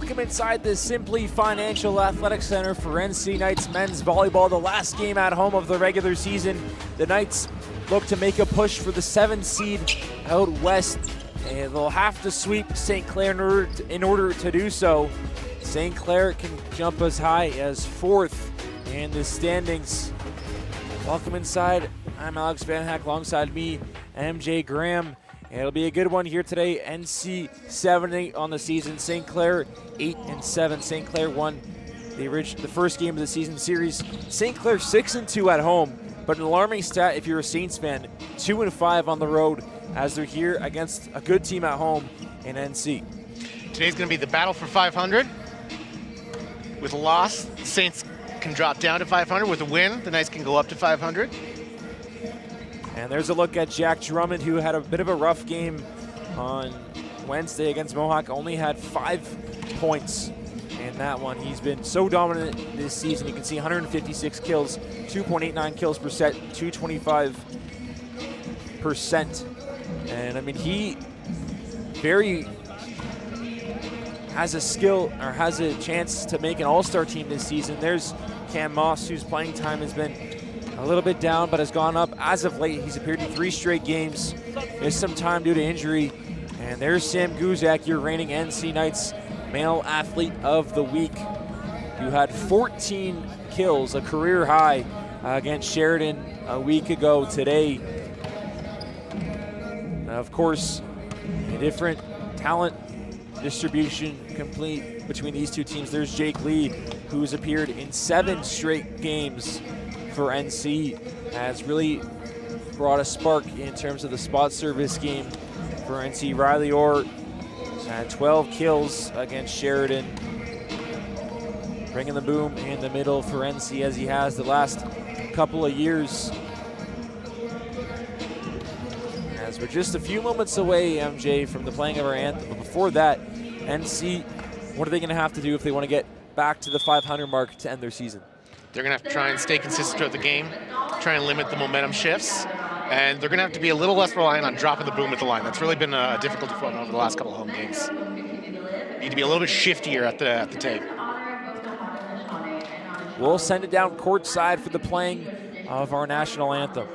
Welcome inside the Simply Financial Athletic Center for NC Knights men's volleyball. The last game at home of the regular season. The Knights look to make a push for the 7th seed out west, and they'll have to sweep St. Clair in order to do so. St. Clair can jump as high as 4th in the standings. Welcome inside. I'm Alex Van Hack, alongside me, MJ Graham. And it'll be a good one here today. NC 7-8 on the season. St. Clair 8-7. St. Clair won the first game of the season series. St. Clair 6-2 at home, but an alarming stat if you're a Saints fan. 2-5 on the road as they're here against a good team at home in NC. Today's going to be the battle for 500. With a loss, the Saints can drop down to 500. With a win, the Knights can go up to 500. And there's a look at Jack Drummond, who had a bit of a rough game on Wednesday against Mohawk. Only had 5 points in that one. He's been so dominant this season. You can see 156 kills, 2.89 kills per set, 225%. And I mean, he has a skill, or has a chance to make an all-star team this season. There's Cam Moss, whose playing time has been a little bit down, but has gone up as of late. He's appeared in 3 straight games. Missed some time due to injury. And there's Sam Guzak, your reigning NC Knights Male Athlete of the Week, who had 14 kills, a career high, against Sheridan a week ago today. Of course, a different talent distribution complete between these two teams. There's Jake Lee, who's appeared in 7 straight games for NC, has really brought a spark in terms of the spot service game for NC. Riley Orr had 12 kills against Sheridan, bringing the boom in the middle for NC as he has the last couple of years. As we're just a few moments away, MJ, from the playing of our anthem, but before that, NC, what are they going to have to do if they want to get back to the 500 mark to end their season? They're going to have to try and stay consistent throughout the game, try and limit the momentum shifts, and they're going to have to be a little less reliant on dropping the boom at the line. That's really been a difficulty for them over the last couple of home games. Need to be a little bit shiftier at the tape. We'll send it down courtside for the playing of our national anthem.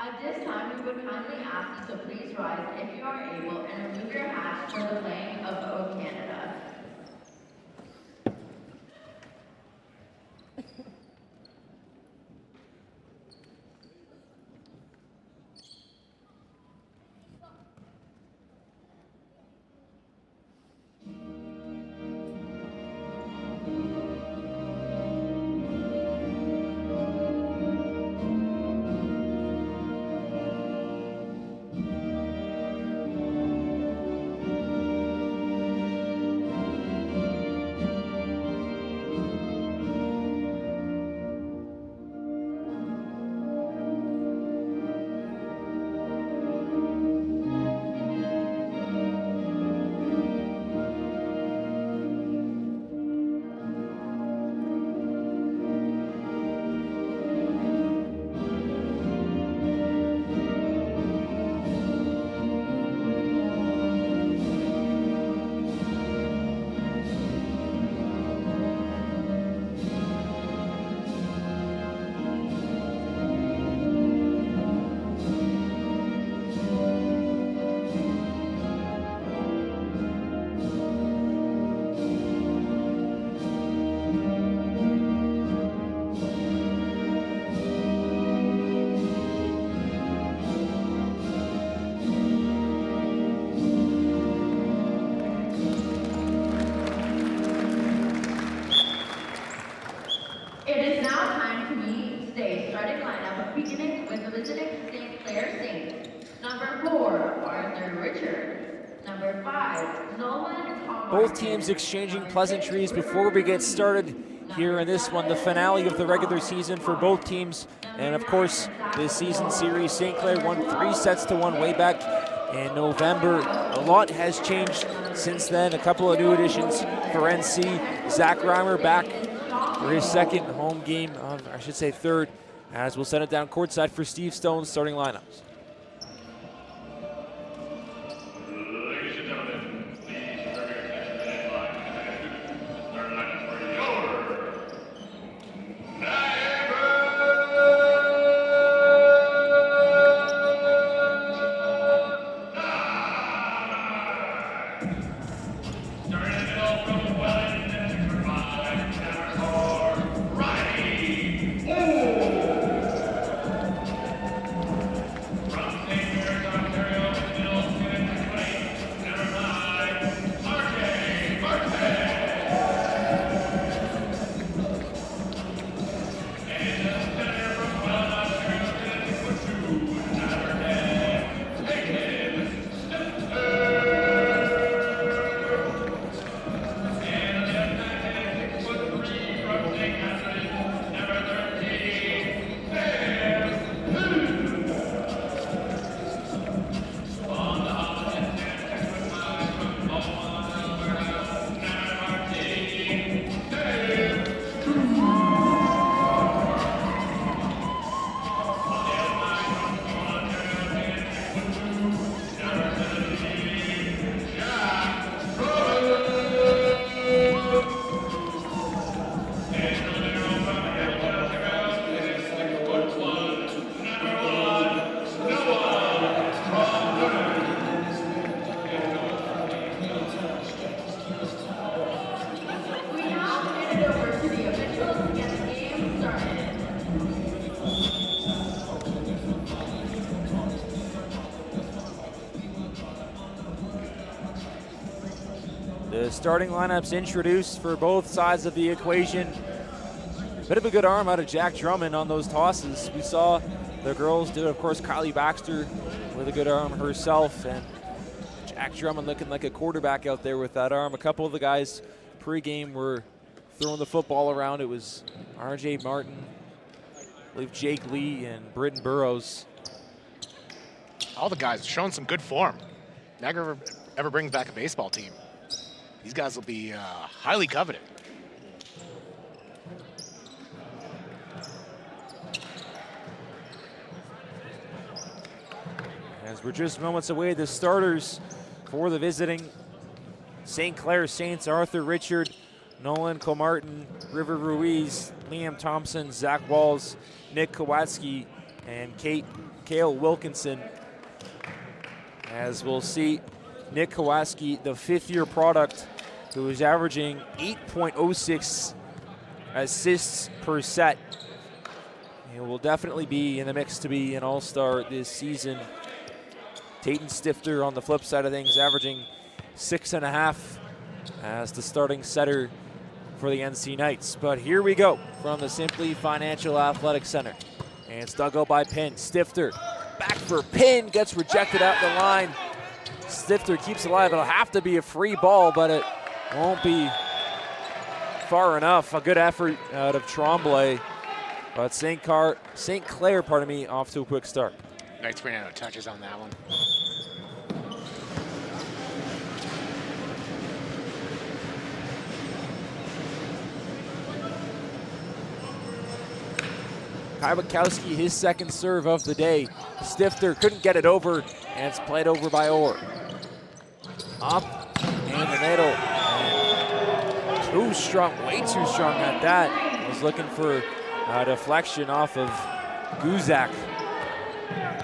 At this time, we would kindly ask you to please rise if you are able and remove your hats for the playing of O Canada. Both teams exchanging pleasantries before we get started here in this one, the finale of the regular season for both teams. And of course, this season series, St. Clair won 3-1 way back in November. A lot has changed since then. A couple of new additions for NC. Zach Reimer back for his second home game, I should say third, as we'll send it down courtside for Steve Stone's starting lineups. The starting lineups introduced for both sides of the equation. Bit of a good arm out of Jack Drummond on those tosses. We saw the girls do it. Of course, Kylie Baxter with a good arm herself, and Jack Drummond looking like a quarterback out there with that arm. A couple of the guys pregame were throwing the football around. It was RJ Martin, I believe Jake Lee, and Britton Burrows. All the guys showing some good form. Niagara ever brings back a baseball team, these guys will be highly coveted. As we're just moments away, the starters for the visiting St. Clair Saints: Arthur Richard, Nolan Comartin, River Ruiz, Liam Thompson, Zach Walls, Nick Kowalski, and Kale Wilkinson. As we'll see, Nick Kowalski, the fifth-year product, who is averaging 8.06 assists per set. He will definitely be in the mix to be an all-star this season. Tayton Stifter on the flip side of things, averaging 6.5 as the starting setter for the NC Knights. But here we go from the Simply Financial Athletic Center. And it's dug out by Pinn. Stifter back for Pinn, gets rejected at the line. Stifter keeps it alive. It'll have to be a free ball, but it won't be far enough. A good effort out of Tremblay, but St. Clair, off to a quick start. Knights ran out of touches on that one. Kybakowski, his second serve of the day. Stifter couldn't get it over, and it's played over by Orr. Up in the middle. And too strong, way too strong at that. Was looking for a deflection off of Guzak.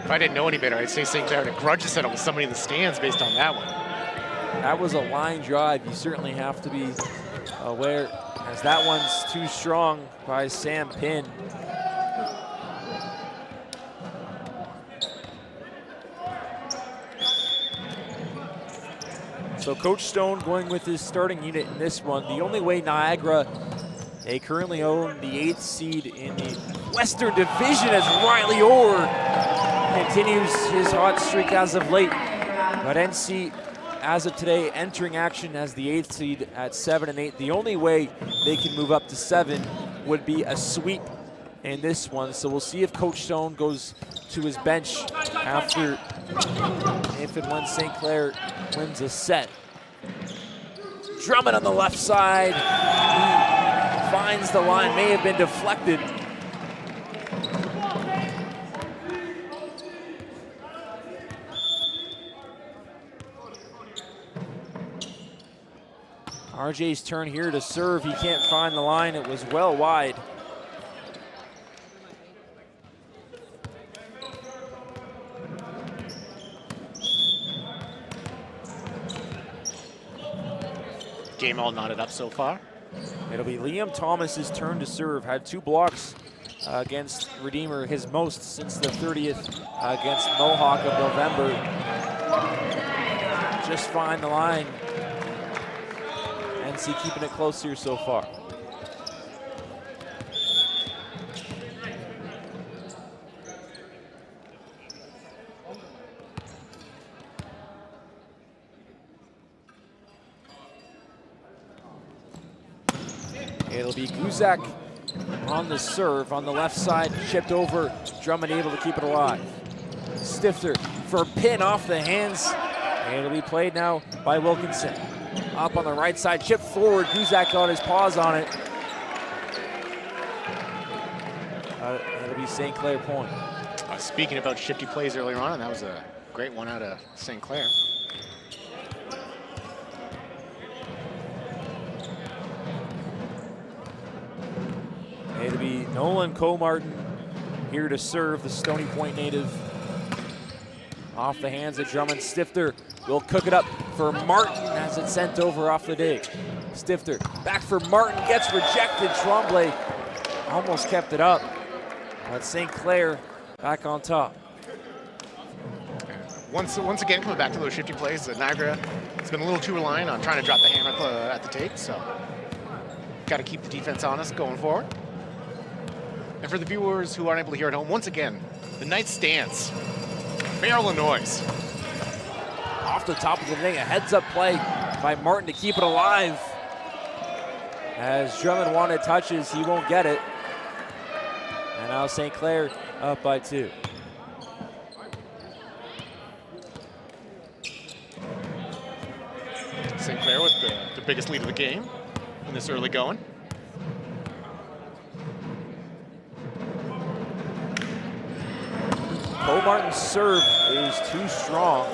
If I didn't know any better, I'd say St. Clair had a grudge to settle with somebody in the stands based on that one. That was a line drive. You certainly have to be aware, as that one's too strong by Sam Pinn. So Coach Stone going with his starting unit in this one. The only way Niagara, they currently own the 8th seed in the Western Division, as Riley Orr continues his hot streak as of late. But NC, as of today, entering action as the 8th seed at 7-8. The only way they can move up to 7 would be a sweep in this one. So we'll see if Coach Stone goes to his bench after if and when St. Clair wins a set. Drummond on the left side. He finds the line, may have been deflected. RJ's turn here to serve. He can't find the line. It was well wide. Game all knotted up so far. It'll be Liam Thomas's turn to serve. Had 2 blocks against Redeemer, his most since the 30th against Mohawk of November. Just find the line. NC keeping it close here so far. It'll be Guzak on the serve on the left side, chipped over, Drummond able to keep it alive. Stifter for a pin off the hands, and it'll be played now by Wilkinson. Up on the right side, chip forward, Guzak got his paws on it. It'll be St. Clair point. Speaking about shifty plays earlier on, and that was a great one out of St. Clair. It'll be Nolan Comartin here to serve, the Stony Point native. Off the hands of Drummond. Stifter will cook it up for Martin as it's sent over off the dig. Stifter back for Martin, gets rejected. Tremblay almost kept it up, but St. Clair back on top. Once again, coming back to those shifty plays, Niagara has been a little too reliant on trying to drop the hammer at the tape, so got to keep the defense honest going forward. And for the viewers who aren't able to hear at home, once again, the Knights stance. Barrel of noise. Off the top of the thing, a heads-up play by Martin to keep it alive. As Drummond wanted touches, he won't get it. And now St. Clair up by 2. St. Clair with the biggest lead of the game in this early going. Comartin's serve is too strong.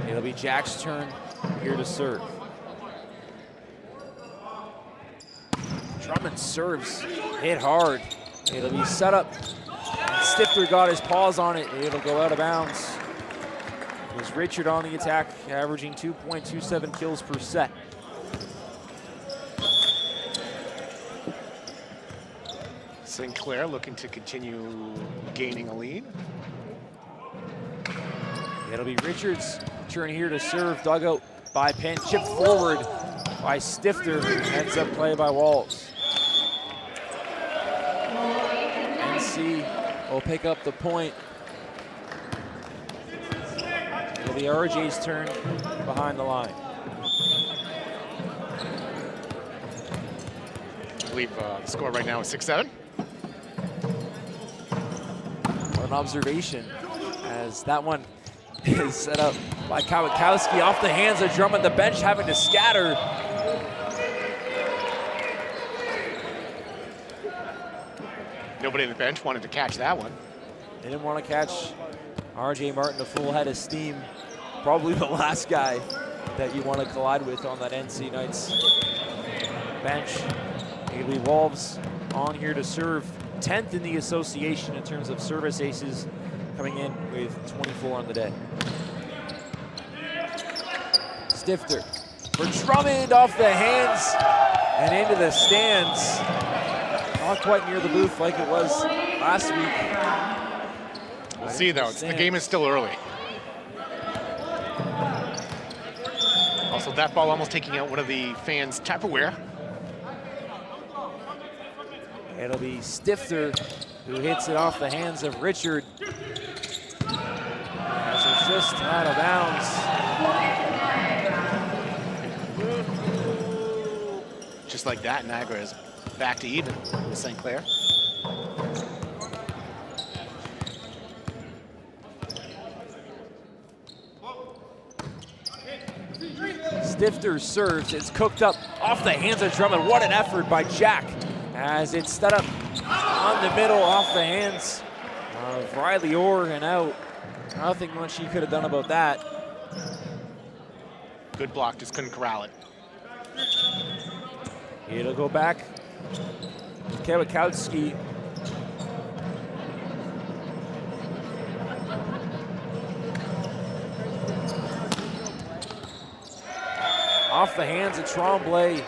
It'll be Jack's turn here to serve. Drummond serves, hit hard. It'll be set up. Stifter got his paws on it. It'll go out of bounds. It was Richard on the attack, averaging 2.27 kills per set. St. Clair looking to continue gaining a lead. It'll be Richards' turn here to serve. Dugout by Penn, chipped forward by Stifter. Heads up play by Walls. NC will pick up the point. It'll be RJ's turn behind the line. I believe the score right now is 6-7. An observation as that one is set up by Kawakowski off the hands of Drummond. The bench having to scatter. Nobody on the bench wanted to catch that one. They didn't want to catch RJ Martin a full head of steam. Probably the last guy that you want to collide with on that NC Knights bench. It'll be Wolves on here to serve. 10th in the association in terms of service aces, coming in with 24 on the day. Stifter for Drummond off the hands and into the stands. Not quite near the booth like it was last week. We'll see though, the game is still early. Also, that ball almost taking out one of the fans' Tupperware. It'll be Stifter who hits it off the hands of Richard. As it's just out of bounds. Just like that, Niagara is back to even with St. Clair. Stifter serves, it's cooked up off the hands of Drummond. What an effort by Jack as it's set up on the middle off the hands of Riley Orr and out. Nothing much he could have done about that. Good block, just couldn't corral it. It'll go back. Kwiatkowski. Off the hands of Tremblay,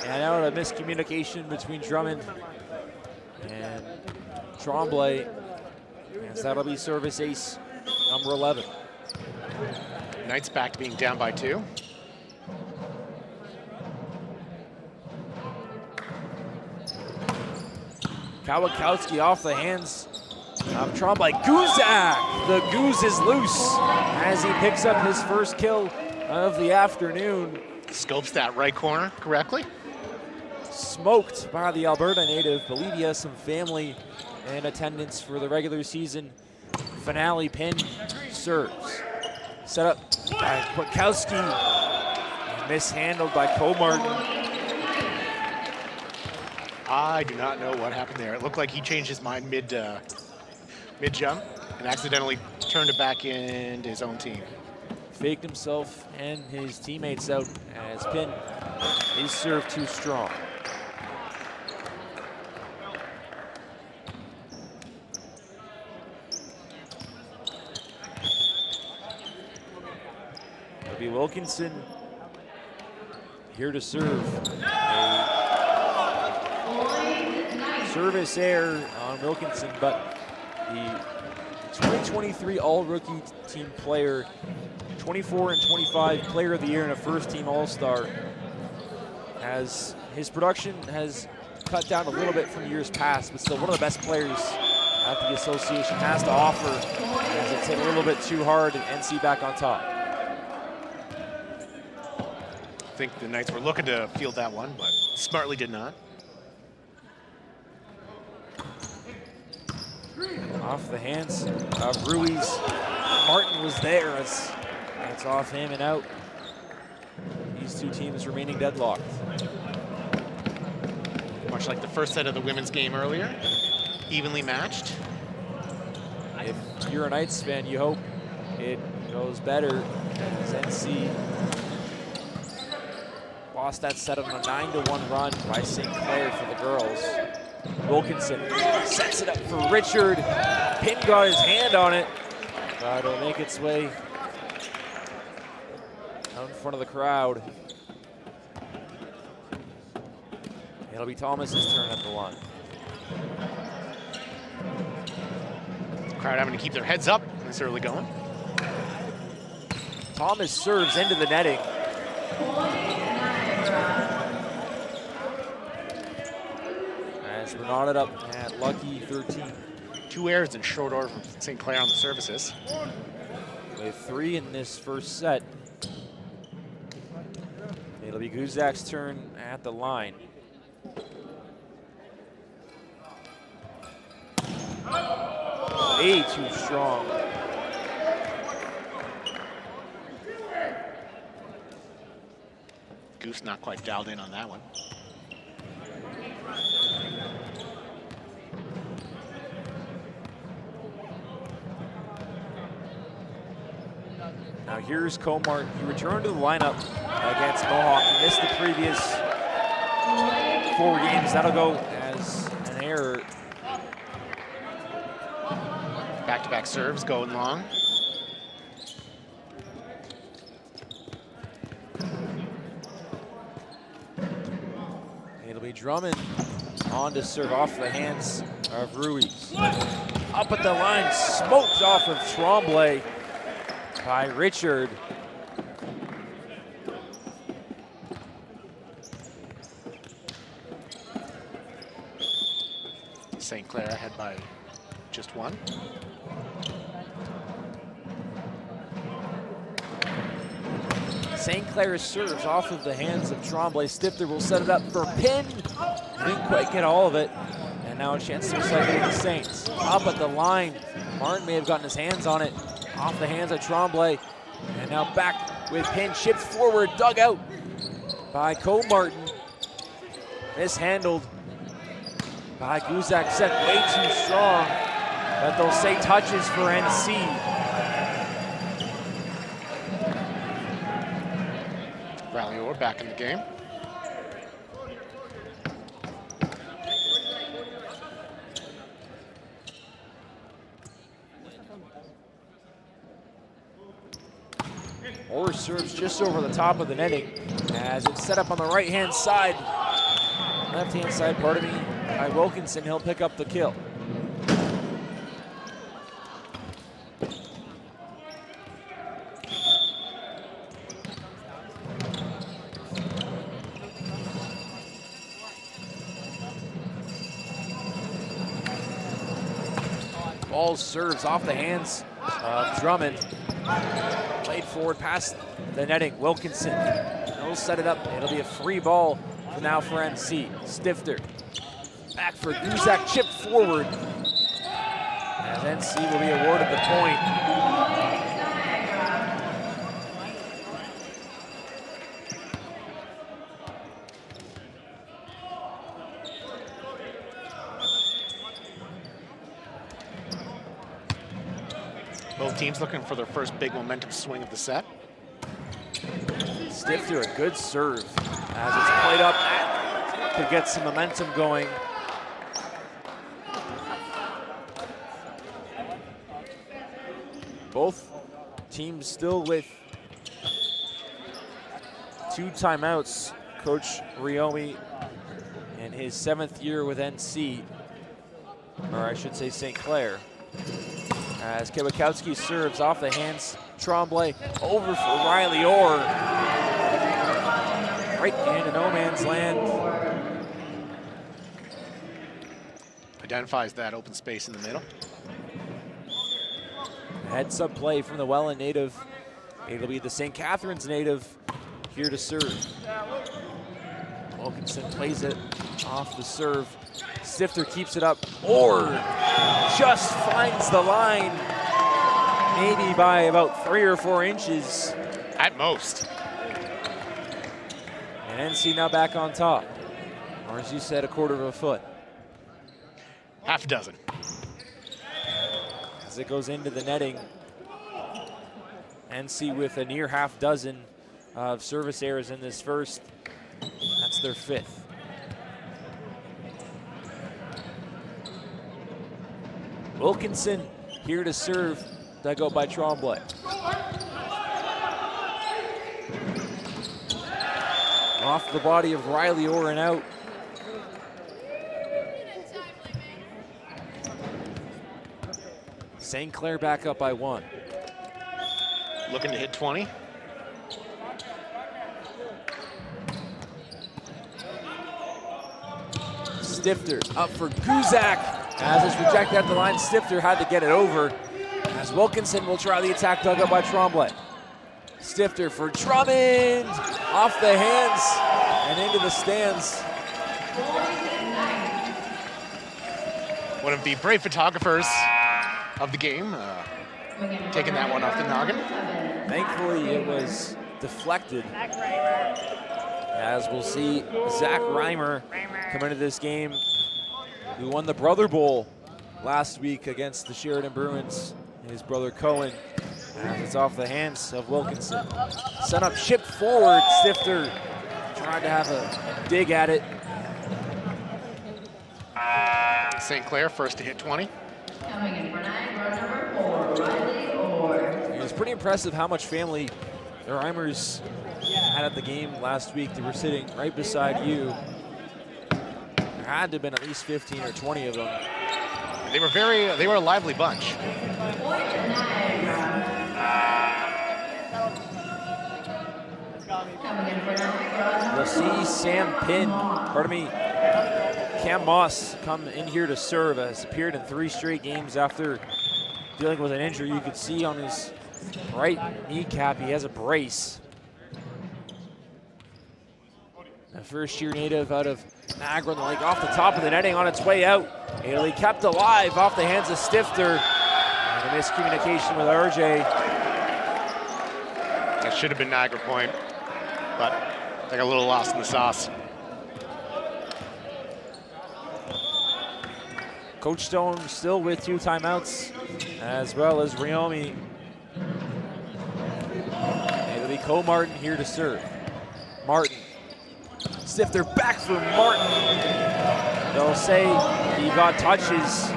and out a miscommunication between Drummond and Tremblay, as that'll be service ace number 11. Knights back to being down by 2. Kwiatkowski off the hands of Tremblay. Guzak, the goose is loose as he picks up his first kill of the afternoon. Scopes that right corner correctly. Smoked by the Alberta native. Believe he has some family in attendance for the regular season finale. Pin serves. Set up by Kwiatkowski. Mishandled by Comartin. I do not know what happened there. It looked like he changed his mind mid-jump and accidentally turned it back into his own team. Faked himself and his teammates out as Pin is served too strong. It'll be Wilkinson here to serve. A service error on Wilkinson, but the 2023 All-Rookie Team player, 24 and 25 Player of the Year and a first-team All-Star, his production has cut down a little bit from years past, but still one of the best players that the association has to offer, as it's hit a little bit too hard and NC back on top. I think the Knights were looking to field that one, but smartly did not. Off the hands of Ruiz. Martin was there as that's off him and out. These two teams remaining deadlocked. Much like the first set of the women's game earlier, evenly matched. If you're a Knights fan, you hope it goes better, as NC lost that set on a 9-1 run by St. Clair for the girls. Wilkinson sets it up for Richard. Pin got his hand on it, but it'll make its way out in front of the crowd. It'll be Thomas's turn at the line. Crowd having to keep their heads up this early going. Thomas serves into the netting. As we're knotted up at lucky 13. 2 errors in short order from St. Clair on the services. With 3 in this first set. It'll be Guzak's turn at the line. Way too strong. Goose not quite dialed in on that one. Now here's Comart. He returned to the lineup against Mohawk. He missed the previous 4 games. That'll go as an error. Back-to-back serves going long. It'll be Drummond on to serve off the hands of Ruiz. Up at the line, smoked off of Tremblay by Richard. St. Clair ahead by just 1. St. Clair serves off of the hands of Tremblay. Stifter will set it up for a pin. Didn't quite get all of it. And now a chance to recycle the Saints. Up at the line. Martin may have gotten his hands on it. Off the hands of Tremblay. And now back with pin. Shipped forward. Dug out by Cole Martin. Mishandled by Guzak. Set way too strong. But they'll say touches for NC. Rallior back in the game. Orr serves just over the top of the netting as it's set up on the right-hand side. Left-hand side, pardon me, by Wilkinson. He'll pick up the kill. Ball serves off the hands of Drummond. Played forward past the netting. Wilkinson, he'll set it up. It'll be a free ball now for NC. Stifter, back for Guzak, chipped forward. As NC will be awarded the point. Both teams looking for their first big momentum swing of the set. Stifter, a good serve as it's played up to get some momentum going. Both teams still with 2 timeouts. Coach Riomi in his 7th year with NC, or I should say St. Clair. As Kwiatkowski serves off the hands, Tremblay over for Riley Orr. Right into no man's land. Identifies that open space in the middle. Heads up play from the Welland native. It'll be the St. Catharines native here to serve. Wilkinson plays it off the serve. Stifter keeps it up. Orr just finds the line, maybe by about 3 or 4 inches. At most. And NC now back on top. Or as you said, a 1/4 of a foot. Half a dozen. As it goes into the netting, NC with a near half dozen of service errors in this first. That's their 5th. Wilkinson here to serve, dug out by Tremblay. Off the body of Riley Orr and out. St. Clair back up by 1. Looking to hit 20. Stifter up for Guzak. As it's rejected at the line, Stifter had to get it over. As Wilkinson will try the attack, dug up by Tremblay. Stifter for Drummond. Off the hands and into the stands. One of the brave photographers of the game, taking that one off the noggin. Thankfully, it was deflected. As we'll see Zach Reimer come into this game, who won the Brother Bowl last week against the Sheridan Bruins, his brother Cohen. As it's off the hands of Wilkinson. Set up, shipped forward. Stifter tried to have a dig at it. St. Clair first to hit 20. Coming in for Niagara, number 4, Riley Orr. It was pretty impressive how much family the Reimers had at the game last week. They were sitting right beside you. There had to have been at least 15 or 20 of them. They were a lively bunch. We'll see Cam Moss come in here to serve. Has appeared in 3 straight games after dealing with an injury. You could see on his right kneecap he has a brace. A first-year native out of Niagara, like off the top of the netting on its way out. Italy kept alive off the hands of Stifter. And a miscommunication with RJ. That should have been Niagara point, but they got a little lost in the sauce. Coach Stone still with 2 timeouts, as well as Riomi. It'll be Cole Martin here to serve. Martin. Stifter back for Martin. They'll say he got touches.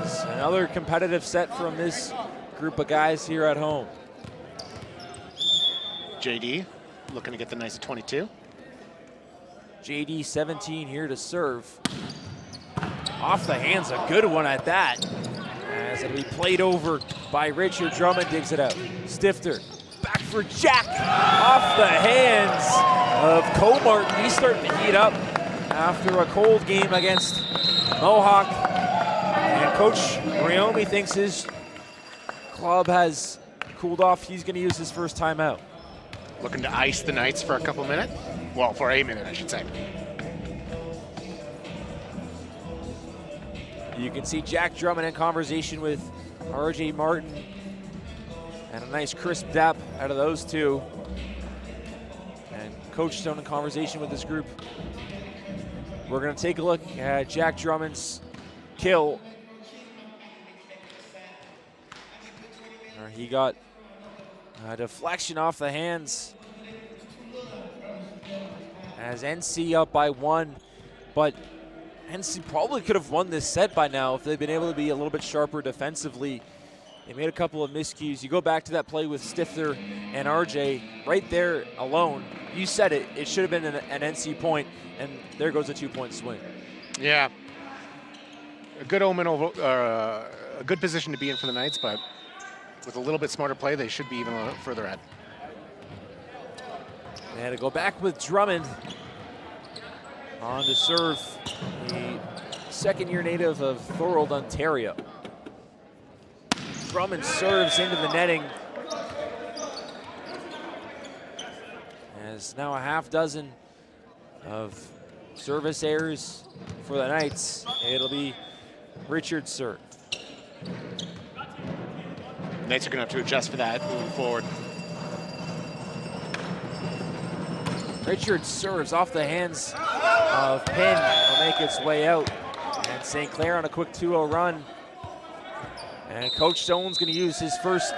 As another competitive set from this group of guys here at home. JD looking to get the nice 22. JD 17 here to serve. Off the hands, a good one at that. As it'll be played over by Richard. Drummond digs it out. Stifter back for Jack. Off the hands of Cole Martin. He's starting to heat up after a cold game against Mohawk. And Coach Riomi thinks his club has cooled off. He's going to use his first timeout. Looking to ice the Knights for a couple minutes. Well, for a minute, I should say. You can see Jack Drummond in conversation with RJ Martin. And a nice crisp dap out of those two. And Coach Stone in conversation with this group. We're going to take a look at Jack Drummond's kill. He got a deflection off the hands as NC up by 1, but NC probably could have won this set by now if they'd been able to be a little bit sharper defensively. They made a couple of miscues. You go back to that play with Stifter and RJ right there alone. You said it. It should have been an NC point, and there goes a 2-point swing. Yeah, a good omen, a good position to be in for the Knights, but with a little bit smarter play, they should be even a little further ahead. They had to go back with Drummond on to serve, the second-year native of Thorold, Ontario. Drummond serves into the netting. As now a half dozen of service errors for the Knights. It'll be Richard's serve. Knights are going to have to adjust for that moving forward. Richard serves off the hands of Penn. Will make its way out. And St. Clair on a quick 2-0 run. And Coach Stone's going to use his first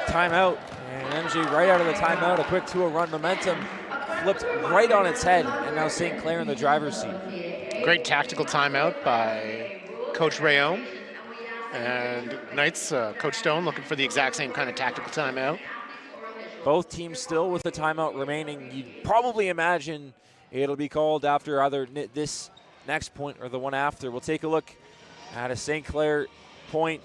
timeout. And MJ right out of the timeout, a quick 2-0 run. Momentum flipped right on its head. And now St. Clair in the driver's seat. Great tactical timeout by Coach Rayome. And Knights, Coach Stone looking for the exact same kind of tactical timeout. Both teams still with the timeout remaining. You'd probably imagine it'll be called after either this next point or the one after. We'll take a look at a St. Clair point.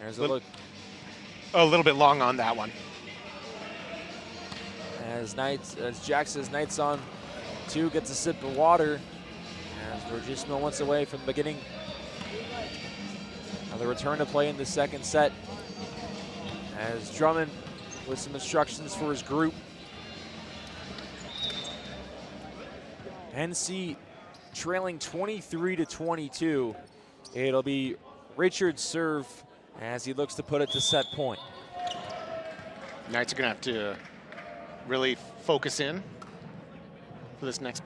There's a look. A little bit long on that one. As Jack says, Knights on 2, gets a sip of water. As we're just moments away from the beginning of the return to play in the second set. As Drummond with some instructions for his group. NC trailing 23-22. It'll be Richard's serve as he looks to put it to set point. Knights are going to have to really focus in for this next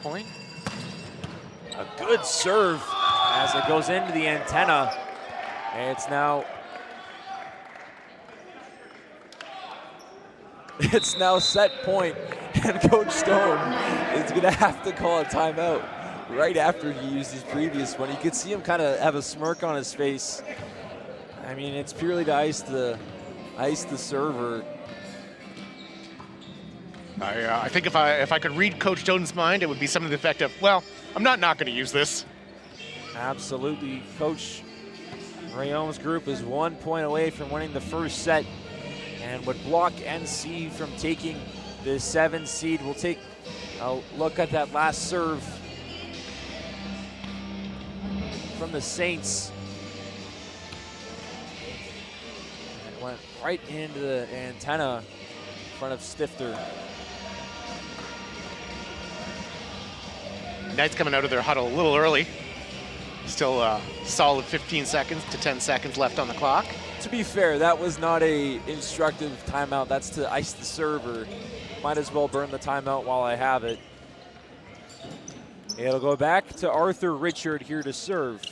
point. A good serve as it goes into the antenna. It's now set point, and Coach Stone is going to have to call a timeout right after he used his previous one. You could see him kind of have a smirk on his face. I mean, it's purely to ice the server. I think if I could read Coach Stone's mind, it would be something to the effect of, well, I'm not going to use this. Absolutely. Coach Rayome's group is 1 point away from winning the first set and would block NC from taking the 7 seed. We'll take a look at that last serve. from the Saints. It went right into the antenna in front of Stifter. Knights coming out of their huddle a little early. Still a solid 15 seconds to 10 seconds left on the clock. To be fair, that was not a instructive timeout. That's to ice the server. Might as well burn the timeout while I have it. It'll go back to Arthur Richard here to serve.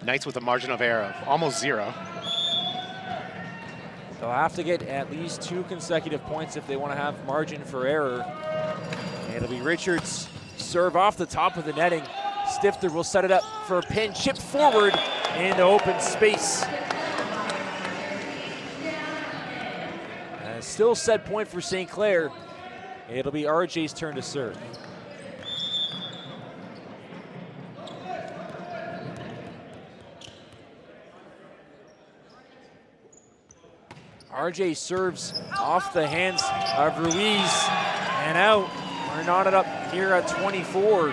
Knights with a margin of error of almost 0. They'll have to get at least 2 consecutive points if they want to have margin for error. It'll be Richards' serve off the top of the netting. Stifter will set it up for a pin, chip forward into open space. Still set point for St. Clair. It'll be RJ's turn to serve. RJ serves off the hands of Ruiz and out. We're knotted up here at 24.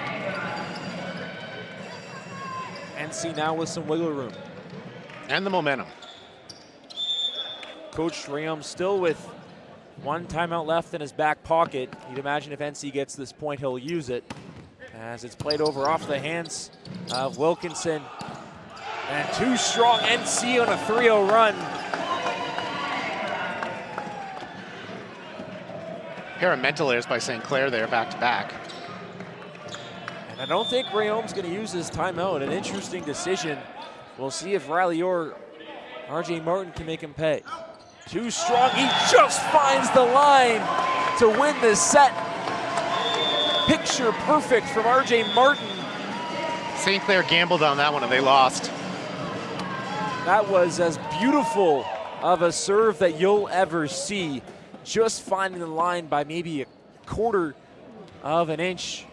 NC now with some wiggle room. And the momentum. Coach Rayom still with 1 timeout left in his back pocket. You'd imagine if NC gets this point, he'll use it. As it's played over off the hands of Wilkinson. And too strong NC on a 3-0 run. Pair of mental errors by St. Clair there, back to back. And I don't think Rayom's going to use this timeout. An interesting decision. We'll see if Riley or RJ Martin can make him pay. Too strong, he just finds the line to win this set. Picture perfect from RJ Martin. St. Clair gambled on that one and they lost. That was as beautiful of a serve that you'll ever see. Just finding the line by maybe a quarter of an inch.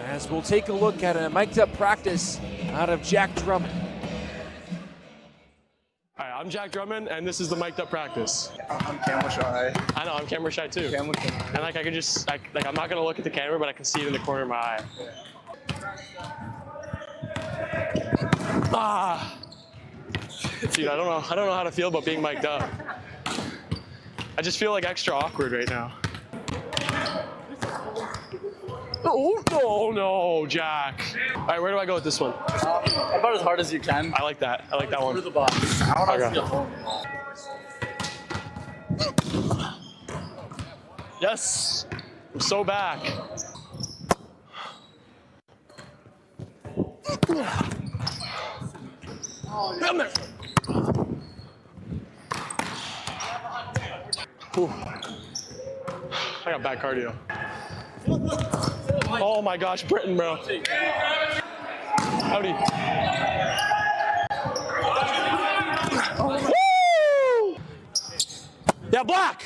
As we'll take a look at a mic'd up practice out of Jack Drummond. Hi, I'm Jack Drummond, and this is the mic'd up practice. I'm camera shy. I know, I'm camera shy too. Camera shy. And like I can just, I'm not gonna look at the camera, but I can see it in the corner of my eye. Ah, dude, I don't know how to feel about being mic'd up. I just feel like extra awkward right now. Oh no, Jack. All right, where do I go with this one? About as hard as you can. I like that. I like that one. Through the box. I want to see a home. Yes, I'm so back. Come there. Whew. I got bad cardio. Oh my gosh, Britain, bro. Howdy. Woo! Yeah, black.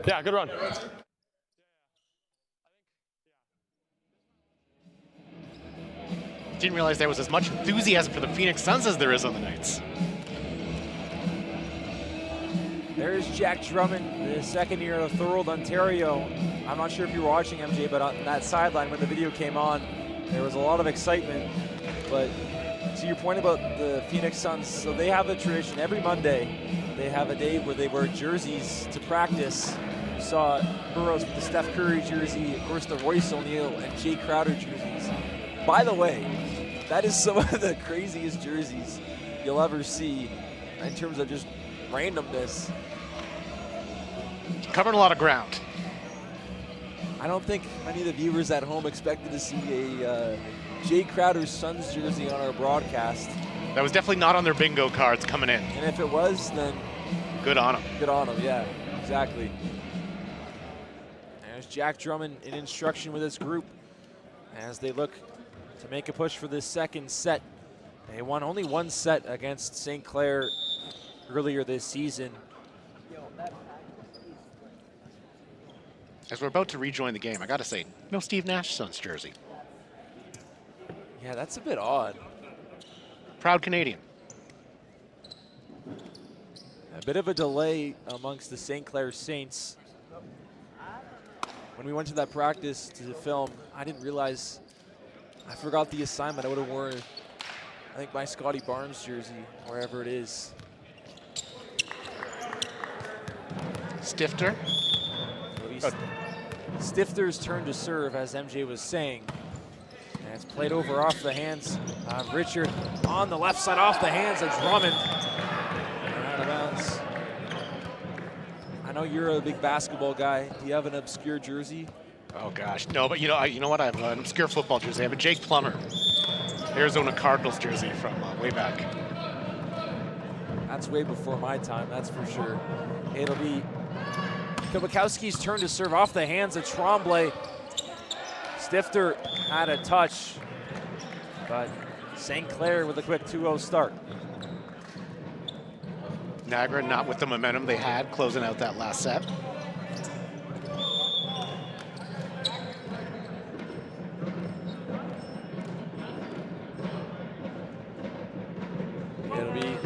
Yeah, good run. Didn't realize there was as much enthusiasm for the Phoenix Suns as there is on the Knights. There's Jack Drummond, the second year of Thorold, Ontario. I'm not sure if you were watching, MJ, but on that sideline when the video came on, there was a lot of excitement. But to your point about the Phoenix Suns, so they have a tradition. Every Monday, they have a day where they wear jerseys to practice. You saw Burroughs with the Steph Curry jersey, of course the Royce O'Neal and Jay Crowder jerseys. By the way, that is some of the craziest jerseys you'll ever see in terms of just randomness. Covering a lot of ground. I don't think many of the viewers at home expected to see a Jay Crowder Suns jersey on our broadcast. That was definitely not on their bingo cards coming in. And if it was, then good on them. Good on them, yeah, exactly. There's Jack Drummond in instruction with his group as they look to make a push for this second set. They won only 1 set against St. Clair earlier this season. As we're about to rejoin the game, I gotta say, no Steve Nash Suns jersey. Yeah, that's a bit odd. Proud Canadian. A bit of a delay amongst the St. Clair Saints. when we went to that practice to film, I didn't realize I forgot the assignment. I would have worn, I think, my Scotty Barnes jersey, wherever it is. Stifter. Stifter's turn to serve, as MJ was saying. And it's played over off the hands of Richard on the left side, off the hands of Drummond. And out of bounds. I know you're a big basketball guy. Do you have an obscure jersey? Oh gosh, no, but you know what? I have an obscure football jersey. I have a Jake Plummer, Arizona Cardinals jersey from way back. That's way before my time, that's for sure. It'll be Kwiatkowski's turn to serve off the hands of Tremblay. Stifter had a touch, but St. Clair with a quick 2-0 start. Niagara not with the momentum they had closing out that last set. It'll be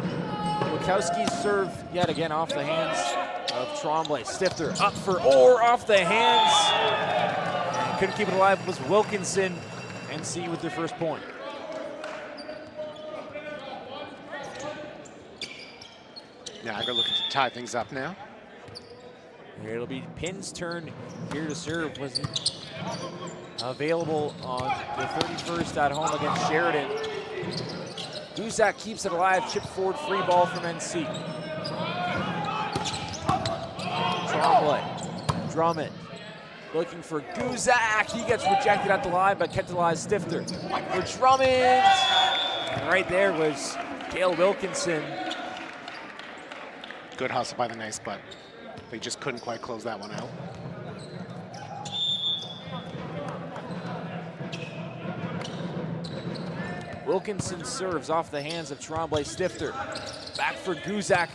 Kwiatkowski's serve yet again off the hands of Tremblay. Stifter up for Orr, off the hands. And couldn't keep it alive was Wilkinson. NC with their first point. Niagara looking to tie things up now. It'll be Pinn's turn here to serve. Wasn't available on the 31st at home against Sheridan. Guzak keeps it alive. Chip forward, free ball from NC. Tremblay, Drummond, looking for Guzak. He gets rejected at the line, but kept alive. Stifter for Drummond. And right there was Gale Wilkinson. Good hustle by the Nice, but they just couldn't quite close that one out. Wilkinson serves off the hands of Tremblay. Stifter back for Guzak.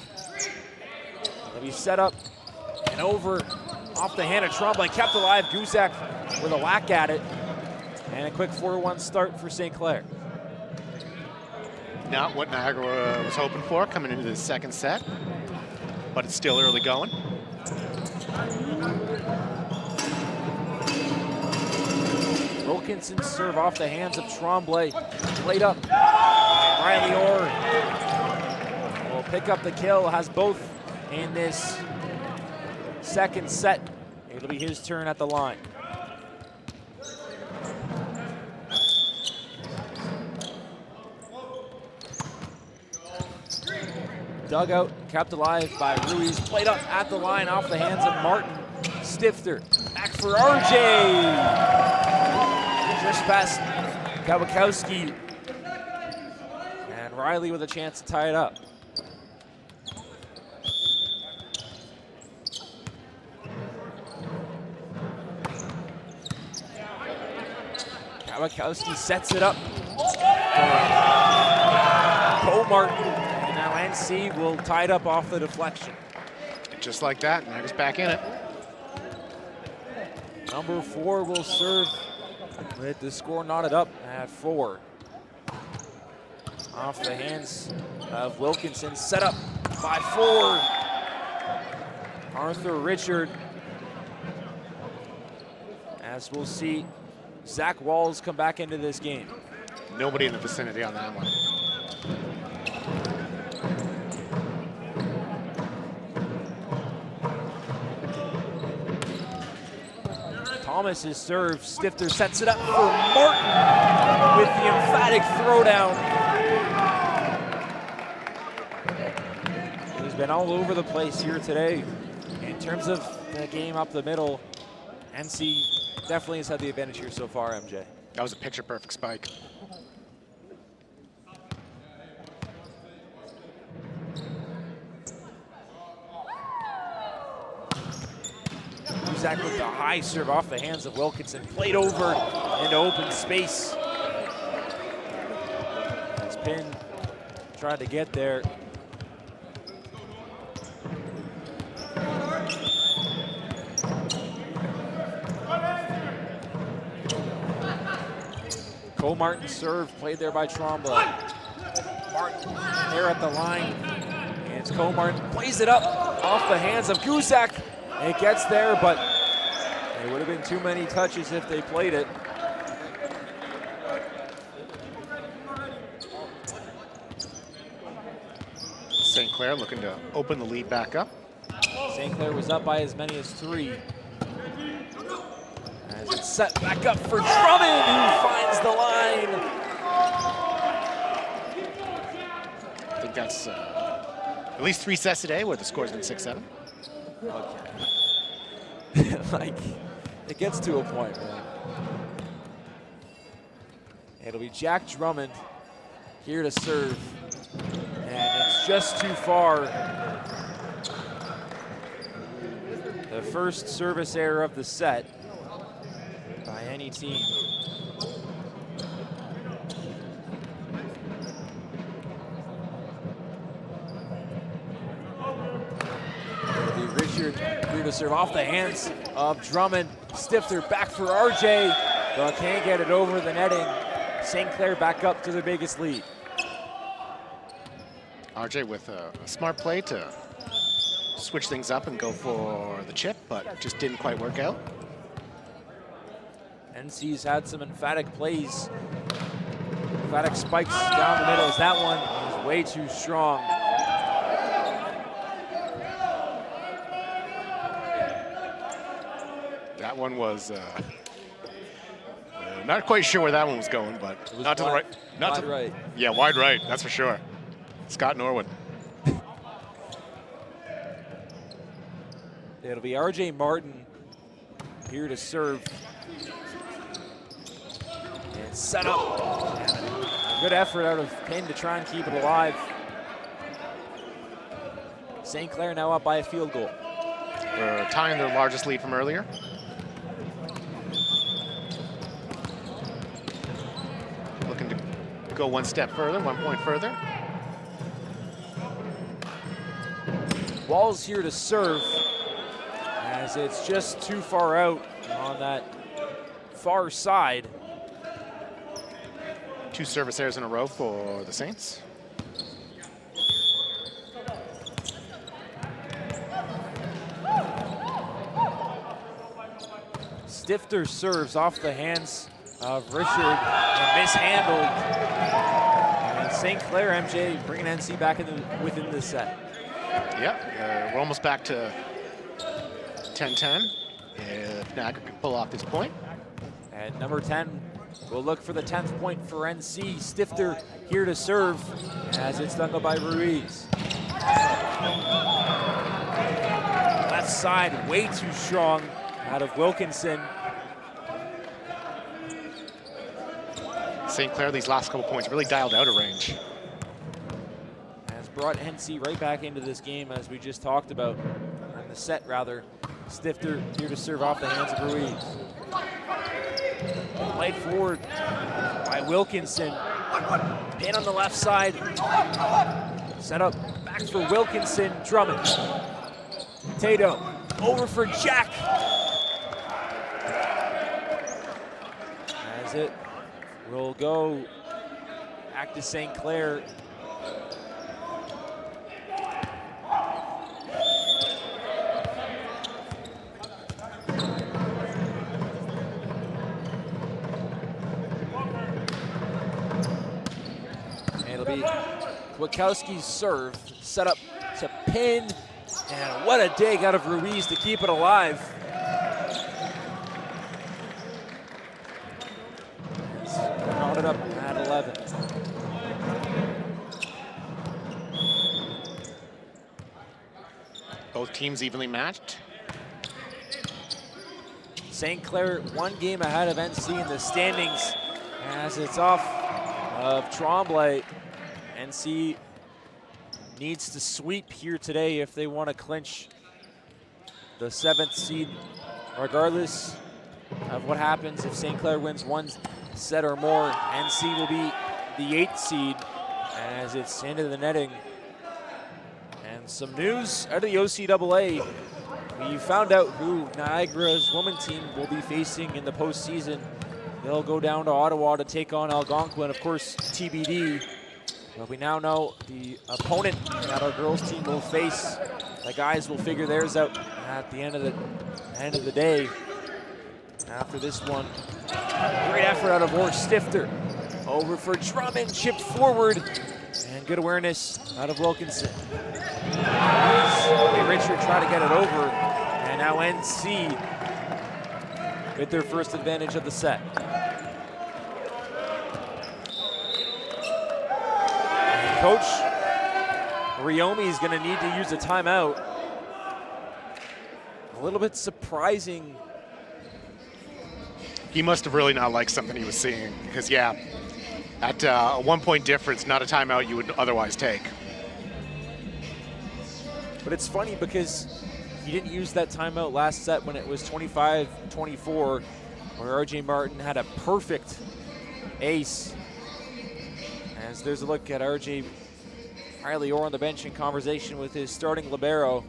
He'll be set up and over off the hand of Tremblay. Kept alive. Guzak with a whack at it. And a quick 4-1 start for St. Clair. Not what Niagara was hoping for coming into the second set, but it's still early going. Wilkinson serve off the hands of Tremblay. Played up. Riley Orr will pick up the kill. Has both in this second set. It'll be his turn at the line. Dugout kept alive by Ruiz. Played up at the line off the hands of Martin. Stifter back for RJ. Just past Kwiatkowski. And Riley with a chance to tie it up. Kwiatkowski sets it up. Martin. And now NC will tie it up off the deflection. Just like that, Niagara's back in it. Number 4 will serve with the score knotted up at 4. Off the hands of Wilkinson, set up by 4. Arthur Richard. As we'll see Zach Walls come back into this game. Nobody in the vicinity on that one. Thomas's serve. Stifter sets it up for Martin with the emphatic throwdown. He's been all over the place here today. In terms of the game up the middle, NC definitely has had the advantage here so far, MJ. That was a picture-perfect spike. Guzak with the high serve off the hands of Wilkinson. Played over into open space. As Pin tried to get there. Cole Martin's serve played there by Tremblay. Martin there at the line. And it's Cole Martin plays it up off the hands of Guzak. It gets there, but It would have been too many touches if they played it. St. Clair looking to open the lead back up. St. Clair was up by as many as 3. As it's set back up for Drummond, who finds the line. I think that's at least 3 sets today where the score's been 6-7. Okay. Like, it gets to a point, man. It'll be Jack Drummond here to serve. And it's just too far. The first service error of the set by any team. It'll be Richard here to serve off the hands of Drummond. Stifter back for RJ, but can't get it over the netting. St. Clair back up to their biggest lead. RJ with a smart play to switch things up and go for the chip, but just didn't quite work out. NC's had some emphatic plays. Emphatic spikes down the middle. That one is way too strong. That one was not quite sure where that one was going, but not to the right. Not wide to right. Yeah, wide right, that's for sure. Scott Norwood. It'll be RJ Martin here to serve. And set up. Good effort out of Penn to try and keep it alive. St. Clair now up by a field goal. We're tying their largest lead from earlier. Looking to go one step further, 1 point further. Wall's here to serve, as it's just too far out on that far side. 2 service errors in a row for the Saints. Stifter serves off the hands of Richard and mishandled. And St. Clair MJ bringing NC back within the set. Yep, we're almost back to 10-10. If Niagara can pull off this point. And number 10 will look for the 10th point for NC. Stifter here to serve as it's done by Ruiz. Left side way too strong out of Wilkinson. St. Clair, these last couple points really dialed out of range. Has brought NC right back into this game as we just talked about, in the set rather. Stifter here to serve off the hands of Ruiz. Played forward by Wilkinson. Pin on the left side. Set up back for Wilkinson. Drummond. Tato over for Jack. As it will go back to St. Clair. It'll be Kwiatkowski's serve, set up to pin, and what a dig out of Ruiz to keep it alive. Brought it up at 11. Both teams evenly matched. St. Clair 1 game ahead of NC in the standings as it's off of Tremblay. NC needs to sweep here today if they want to clinch the 7th seed, regardless of what happens. If St. Clair wins 1 set or more, NC will be the 8th seed as it's into the netting. And some news out of the OCAA. We found out who Niagara's women team will be facing in the postseason. They'll go down to Ottawa to take on Algonquin, of course, TBD. But we now know the opponent that our girls team will face. The guys will figure theirs out at the end of the day. after this one. Great effort out of Orr Stifter. Over for Drummond, chipped forward, and good awareness out of Wilkinson. Richard tried to get it over, and now NC with their first advantage of the set. And Coach Riomi is going to need to use a timeout. A little bit surprising. He must have really not liked something he was seeing, because yeah, at a 1 point difference, not a timeout you would otherwise take. But it's funny because he didn't use that timeout last set when it was 25-24, where RJ Martin had a perfect ace. As there's a look at RJ Riley Orr on the bench in conversation with his starting libero.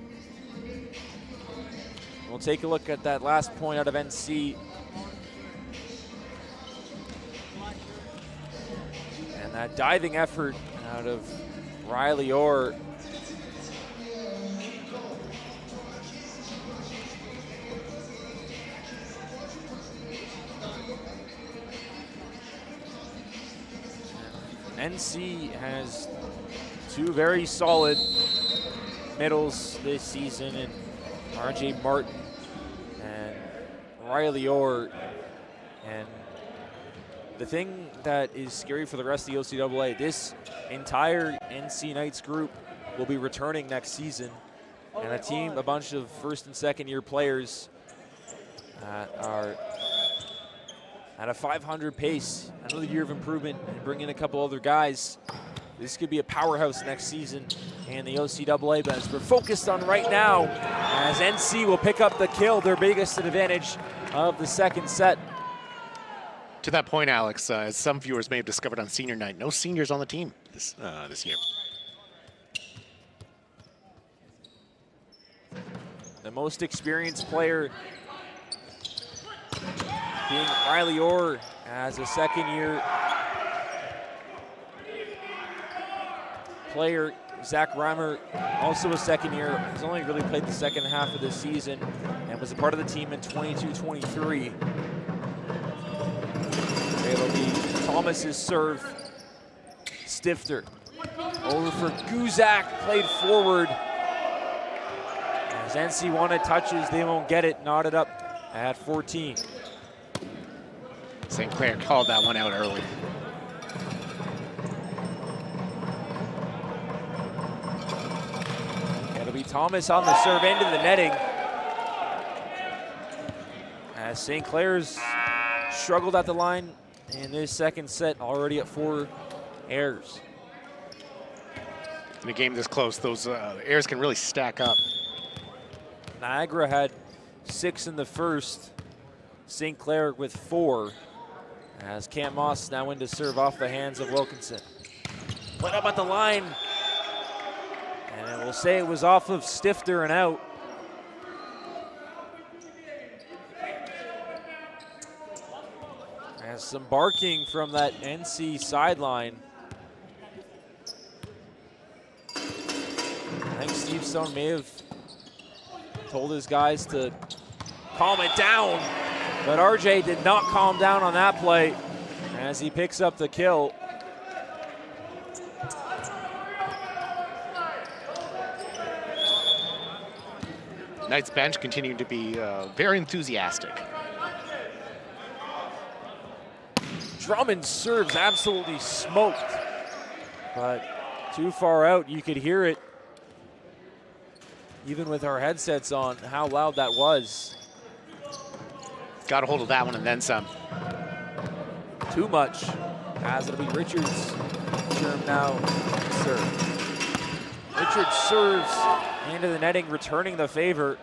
We'll take a look at that last point out of NC. And that diving effort out of Riley Orr. NC has two very solid middles this season, and RJ Martin and Riley Orr. And the thing that is scary for the rest of the OCAA, this entire NC Knights group will be returning next season. And a bunch of first and second year players are at a 500 pace, another year of improvement, and bring in a couple other guys. This could be a powerhouse next season in the OCAA, but as we're focused on right now, as NC will pick up the kill, their biggest advantage of the second set. To that point, Alex, as some viewers may have discovered on senior night, no seniors on the team this year. The most experienced player being Riley Orr as a second-year player. Zach Reimer, also a second year, has only really played the second half of this season and was a part of the team in 22-23. It'll be Thomas's serve. Stifter over for Guzak, played forward. As NC wanted touches, they won't get it, knotted up at 14. St. Clair called that one out early. It'll be Thomas on the serve into the netting. As St. Clair's struggled at the line in this second set, already at 4 errors. In a game this close, those errors can really stack up. Niagara had 6 in the first, St. Clair with 4. As Cam Moss now in to serve off the hands of Wilkinson. Put up at the line. And we'll say it was off of Stifter and out. As some barking from that NC sideline. I think Steve Stone may have told his guys to calm it down. But RJ did not calm down on that play as he picks up the kill. Knights bench continuing to be very enthusiastic. Drummond serves absolutely smoked, but too far out. You could hear it, even with our headsets on, how loud that was. Got a hold of that one and then some. Too much, as it'll be Richards' term now serve. Richards serves into the netting, returning the favor.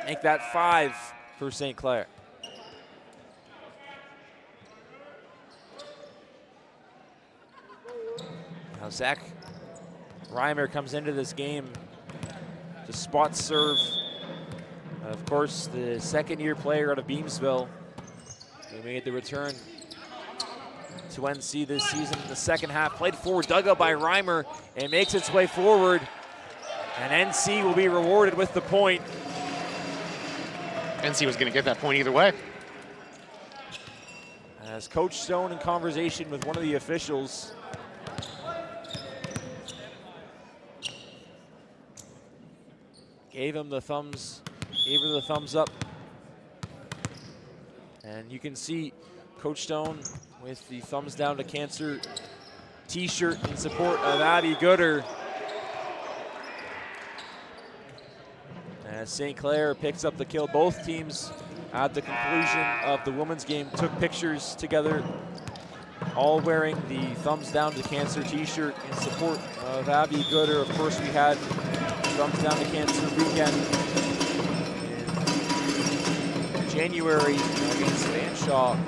Make that 5 for St. Clair. Now Zach Reimer comes into this game to spot serve. Of course, the second-year player out of Beamsville, who made the return to NC this season in the second half. Played forward, dug up by Reimer, and makes its way forward. And NC will be rewarded with the point. NC was going to get that point either way. As Coach Stone in conversation with one of the officials. Gave her the thumbs up. And you can see Coach Stone with the thumbs down to cancer t-shirt in support of Abby Gooder. As St. Clair picks up the kill, both teams at the conclusion of the women's game took pictures together, all wearing the thumbs down to cancer t-shirt in support of Abby Gooder. Of course, we had thumbs down to cancer weekend in January against Fanshawe.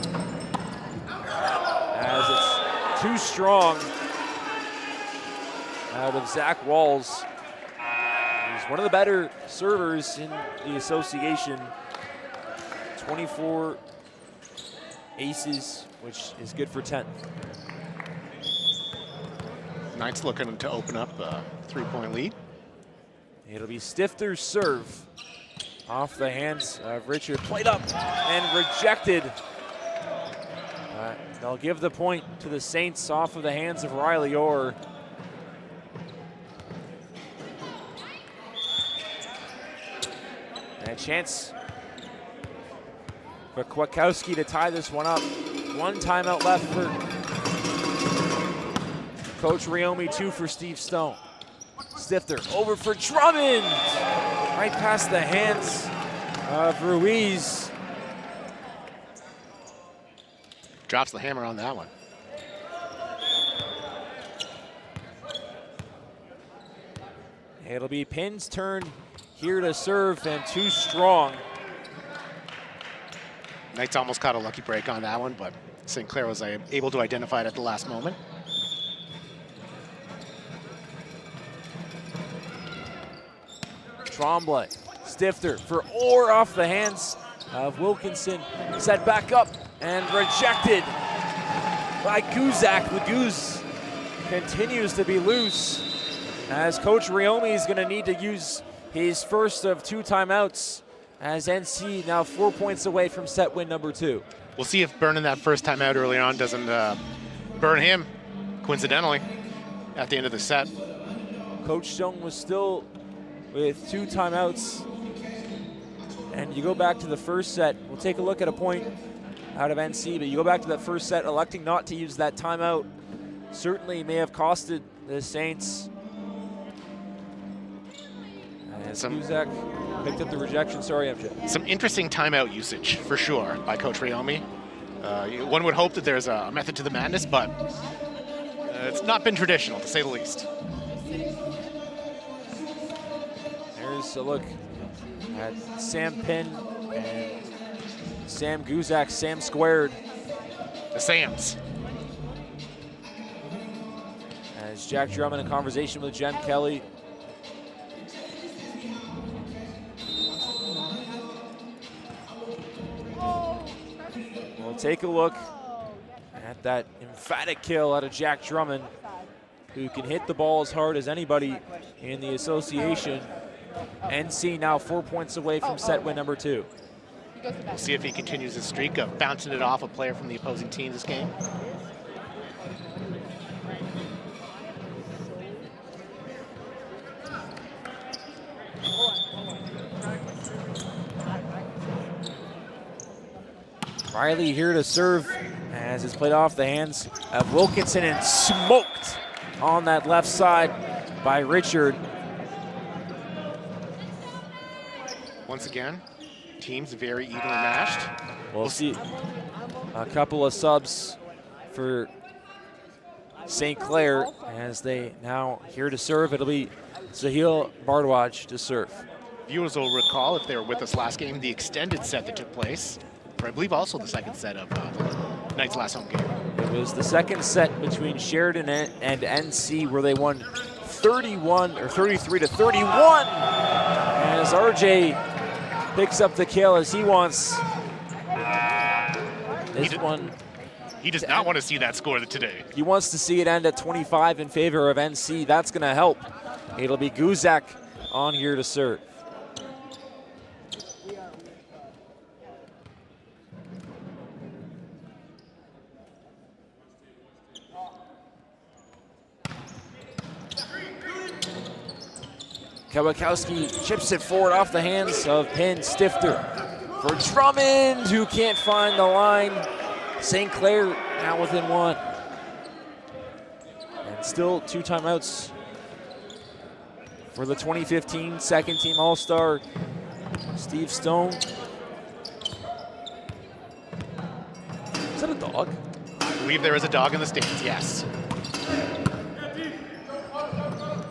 As it's too strong out of Zach Walls. He's one of the better servers in the association. 24 aces, which is good for 10th. Knights looking to open up a 3-point lead. It'll be Stifter's serve off the hands of Richard. Played up and rejected. They'll give the point to the Saints off of the hands of Riley Orr. And a chance for Kwiatkowski to tie this one up. One timeout left for Coach Riomi, 2 for Steve Stone. Stifter over for Drummond. Right past the hands of Ruiz. Drops the hammer on that one. It'll be Pinn's turn here to serve, and too strong. Knights almost caught a lucky break on that one, but St. Clair was able to identify it at the last moment. Tremblay, Stifter for Orr off the hands of Wilkinson. Set back up and rejected by Guzak. The Goose continues to be loose as Coach Riomi is going to need to use his first of 2 timeouts as NC now 4 points away from set win number 2. We'll see if burning that first timeout early on doesn't burn him, coincidentally, at the end of the set. Coach Stone was still with 2 timeouts. And you go back to the first set, we'll take a look at a point out of NC, but you go back to that first set, electing not to use that timeout certainly may have costed the Saints. And Guzak picked up the rejection. Sorry, MJ. Some interesting timeout usage, for sure, by Coach Riomi. One would hope that there's a method to the madness, but it's not been traditional, to say the least. There's a look at Sam Pinn and Sam Guzak, Sam squared. The Sams. As Jack Drummond in conversation with Jen Kelly. We'll take a look at that emphatic kill out of Jack Drummond, who can hit the ball as hard as anybody in the association. NC now 4 points away from set win number 2. We'll see if he continues his streak of bouncing it off a player from the opposing team this game. Riley here to serve as it's played off the hands of Wilkinson and smoked on that left side by Richard. Once again, teams very evenly matched. We'll see a couple of subs for St. Clair as they now here to serve. It'll be Zahil Bardwaj to serve. Viewers will recall, if they were with us last game, the extended set that took place, or I believe also the second set of Knights' last home game. It was the second set between Sheridan and NC where they won 31 or 33 to 31 as RJ picks up the kill as he wants this one. He does not want to see that score today. He wants to see it end at 25 in favor of NC. That's going to help. It'll be Guzak on here to serve. Kawakowski chips it forward off the hands of Penn Stifter. For Drummond, who can't find the line. St. Clair now within one. And still 2 timeouts for the 2015 second team All-Star, Steve Stone. Is that a dog? I believe there is a dog in the stands, yes.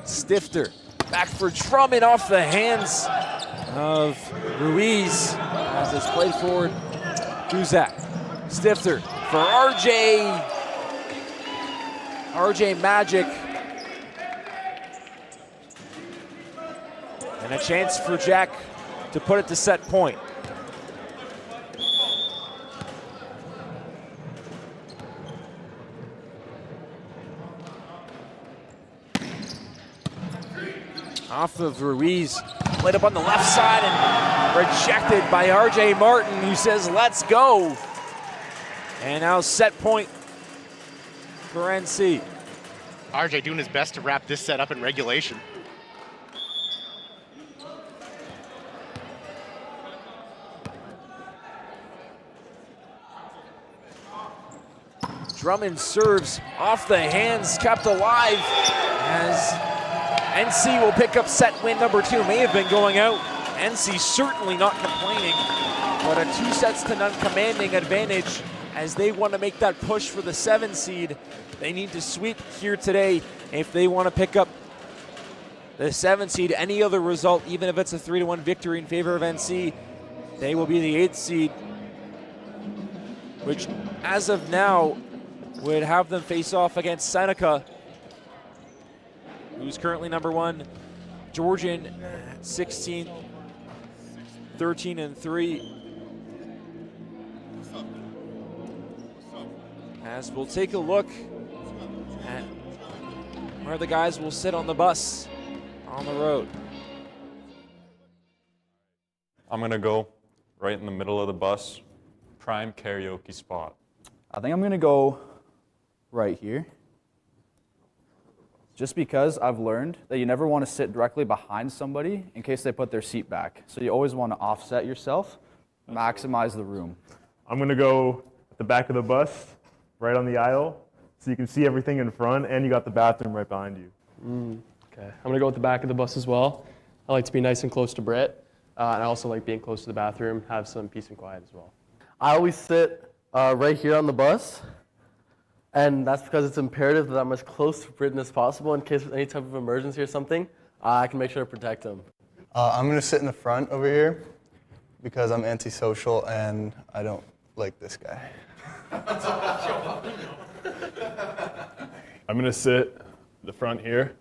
Stifter back for Drummond off the hands of Ruiz as it's played forward. Guzak. Stifter for RJ. RJ Magic. And a chance for Jack to put it to set point. Off of Ruiz, played up on the left side and rejected by RJ Martin, who says, let's go. And now set point for NC. RJ doing his best to wrap this set up in regulation. Drummond serves off the hands, kept alive as NC will pick up set win number 2. May have been going out. NC certainly not complaining, but a 2-0 commanding advantage as they want to make that push for the 7 seed. They need to sweep here today if they want to pick up the 7 seed. Any other result, even if it's a 3-1 victory in favor of NC, they will be the 8th seed, which as of now would have them face off against Seneca, who's currently number 1. Georgian, 16, 13-3. As we'll take a look at where the guys will sit on the bus on the road. I'm gonna go right in the middle of the bus, prime karaoke spot. I think I'm going to go right here. Just because I've learned that you never want to sit directly behind somebody in case they put their seat back. So you always want to offset yourself, maximize the room. I'm going to go at the back of the bus, right on the aisle, so you can see everything in front, and you got the bathroom right behind you. Okay, I'm gonna go with the back of the bus as well. I like to be nice and close to Britt, and I also like being close to the bathroom, have some peace and quiet as well. I always sit right here on the bus, and that's because it's imperative that I'm as close to Britain as possible in case of any type of emergency or something. I can make sure to protect him. I'm going to sit in the front over here because I'm antisocial and I don't like this guy. I'm going to sit the front here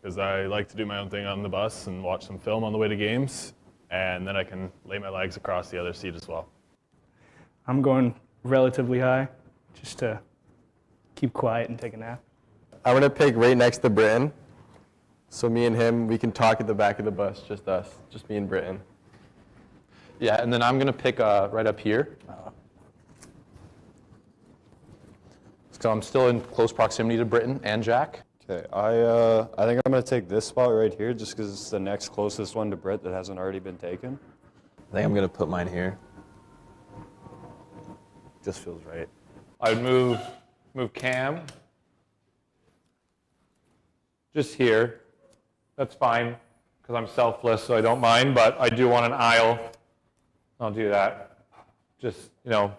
because I like to do my own thing on the bus and watch some film on the way to games, and then I can lay my legs across the other seat as well. I'm going relatively high, just to keep quiet and take a nap. I'm going to pick right next to Britain. So me and him, we can talk at the back of the bus, just us, just me and Britain. Yeah, and then I'm going to pick right up here. So I'm still in close proximity to Britain and Jack. Okay, I think I'm gonna take this spot right here just because it's the next closest one to Britt that hasn't already been taken. I think I'm going to put mine here. Just feels right. I would move Cam just here. That's fine because I'm selfless, so I don't mind, but I do want an aisle. I'll do that. Just, known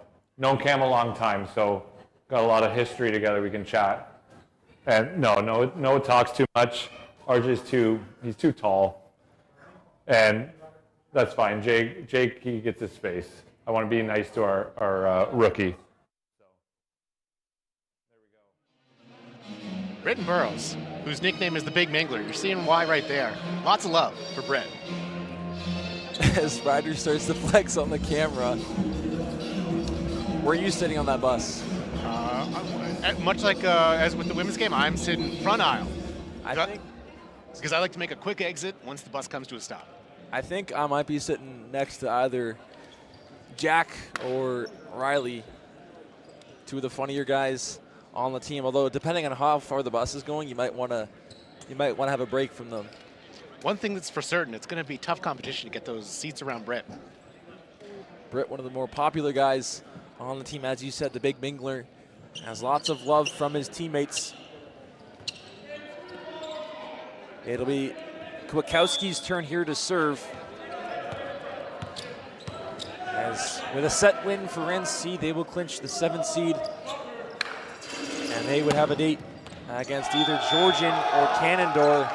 Cam a long time, so got a lot of history together. We can chat. And no talks too much. RJ's he's too tall. And that's fine. Jake, he gets his space. I want to be nice to our rookie. Britton Burrows, whose nickname is the Big Mingler. You're seeing why right there. Lots of love for Brett. As Ryder starts to flex on the camera. Where are you sitting on that bus? Much like as with the women's game, I'm sitting front aisle. Because I like to make a quick exit once the bus comes to a stop. I think I might be sitting next to either Jack or Riley, two of the funnier guys on the team. Although depending on how far the bus is going, you might want to have a break from them. One thing that's for certain, it's going to be tough competition to get those seats around Britt. Britt, one of the more popular guys on the team, as you said, the big mingler, has lots of love from his teammates. It'll be Kwiatkowski's turn here to serve. As with a set win for NC, they will clinch the 7th seed. And they would have a date against either Georgian or Cannondor.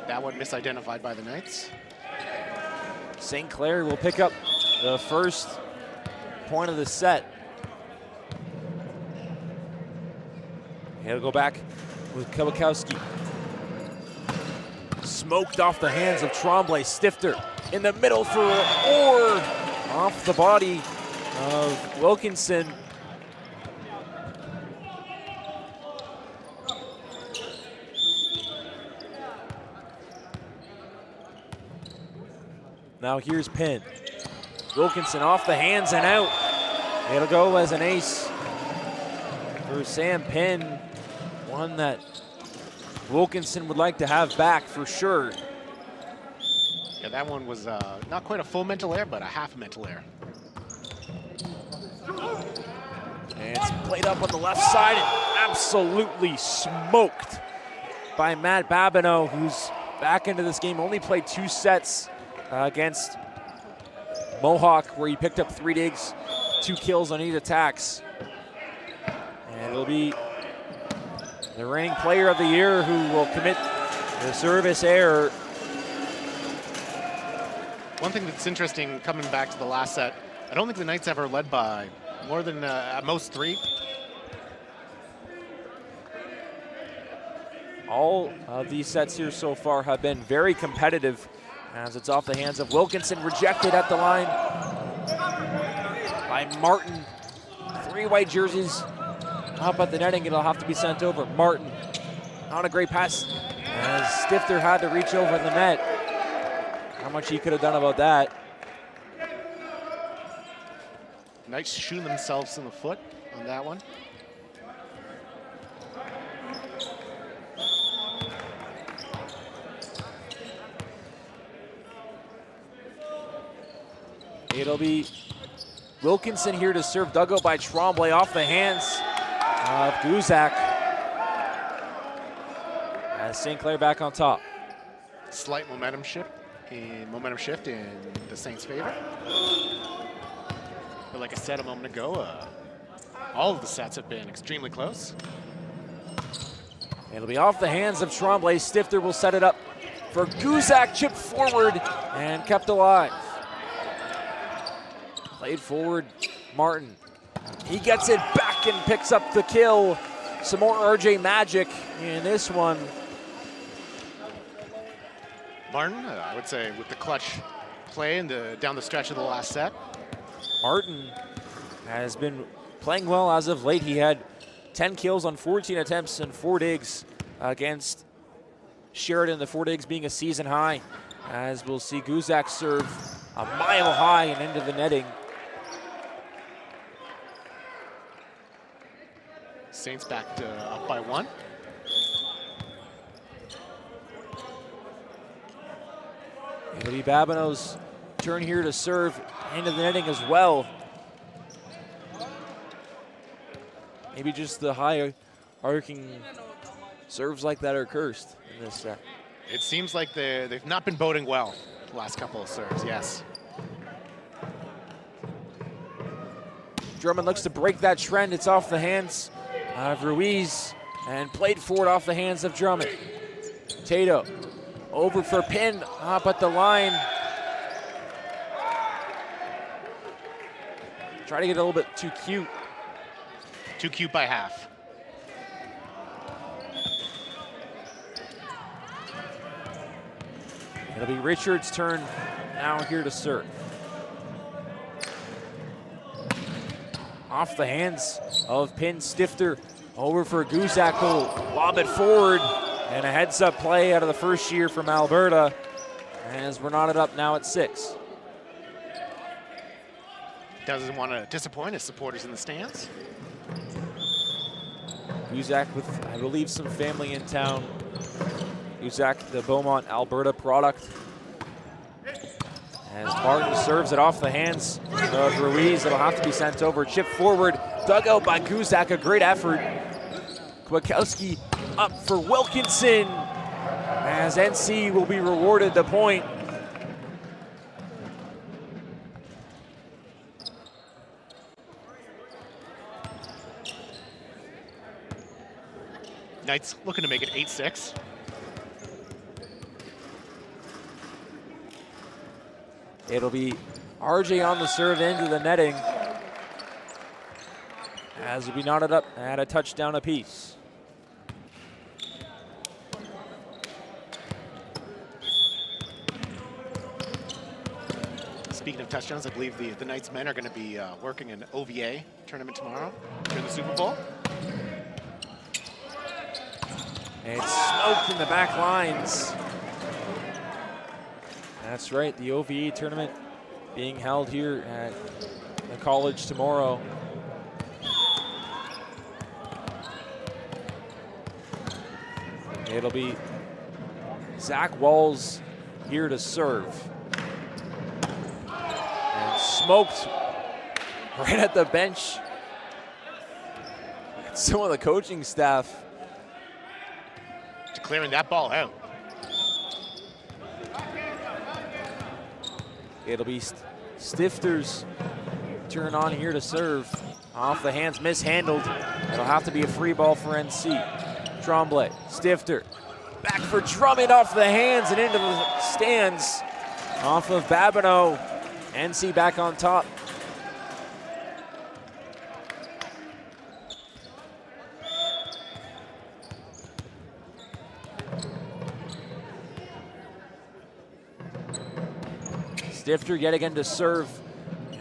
That one misidentified by the Knights. St. Clair will pick up the first point of the set. He'll go back with Kwiatkowski. Smoked off the hands of Tremblay. Stifter in the middle for Orr. Off the body of Wilkinson. Now here's Penn. Wilkinson off the hands and out. It'll go as an ace for Sam Penn. One that Wilkinson would like to have back for sure. Yeah, that one was not quite a full mental air, but a half mental air. And it's played up on the left side and absolutely smoked by Matt Babineau, who's back into this game. Only played 2 sets against Mohawk, where he picked up 3 digs, 2 kills on 8 attacks. And it'll be the reigning player of the year who will commit the service error. One thing that's interesting coming back to the last set, I don't think the Knights ever led by more than at most 3. All of these sets here so far have been very competitive, as it's off the hands of Wilkinson, rejected at the line by Martin. 3 white jerseys up at the netting. It'll have to be sent over. Martin on a great pass as Stifter had to reach over the net. How much he could have done about that. Knights shooting themselves in the foot on that one. It'll be Wilkinson here to serve, dug out by Tremblay off the hands of Guzak. As St. Clair back on top. Slight momentum shift in the Saints' favor. But like I said a moment ago, all of the sets have been extremely close. It'll be off the hands of Tremblay. Stifter will set it up for Guzak, chipped forward and kept alive. Played forward, Martin. He gets it back and picks up the kill. Some more RJ magic in this one. Martin, I would say, with the clutch play down the stretch of the last set. Martin has been playing well as of late. He had 10 kills on 14 attempts and 4 digs against Sheridan, the 4 digs being a season high. As we'll see Guzak serve a mile high and into the netting. Saints back up by 1. It'll be Babineau's turn here to serve into the netting as well. Maybe just the high arcing serves like that are cursed in this set. It seems like they've not been boding well the last couple of serves, yes. Drummond looks to break that trend. It's off the hands of Ruiz and played forward off the hands of Drummond. Tato over for Pin, up at the line. Try to get a little bit too cute. Too cute by half. It'll be Richard's turn now here to serve. Off the hands of Pin. Stifter over for Guzak, who'll lob it forward. And a heads-up play out of the first year from Alberta, as we're knotted up now at 6. Doesn't want to disappoint his supporters in the stands. Guzak with, I believe, some family in town. Guzak, the Beaumont, Alberta product. As Martin serves it off the hands of Ruiz, it'll have to be sent over. Chip forward, dug out by Guzak, a great effort. Kwiatkowski up for Wilkinson, as NC will be rewarded the point. Knights looking to make it 8-6. It'll be RJ on the serve into the netting, as will be knotted up at a touchdown apiece. Speaking of touchdowns, I believe the Knights men are going to be working an OVA tournament tomorrow during the Super Bowl. And it's smoked in the back lines. That's right, the OVA tournament being held here at the college tomorrow. It'll be Zach Walls here to serve. And smoked right at the bench. Some of the coaching staff clearing that ball out. It'll be Stifter's turn on here to serve. Off the hands, mishandled. It'll have to be a free ball for NC. Tremblay, Stifter, back for Drummond off the hands and into the stands. Off of Babineau, NC back on top. Stifter yet again to serve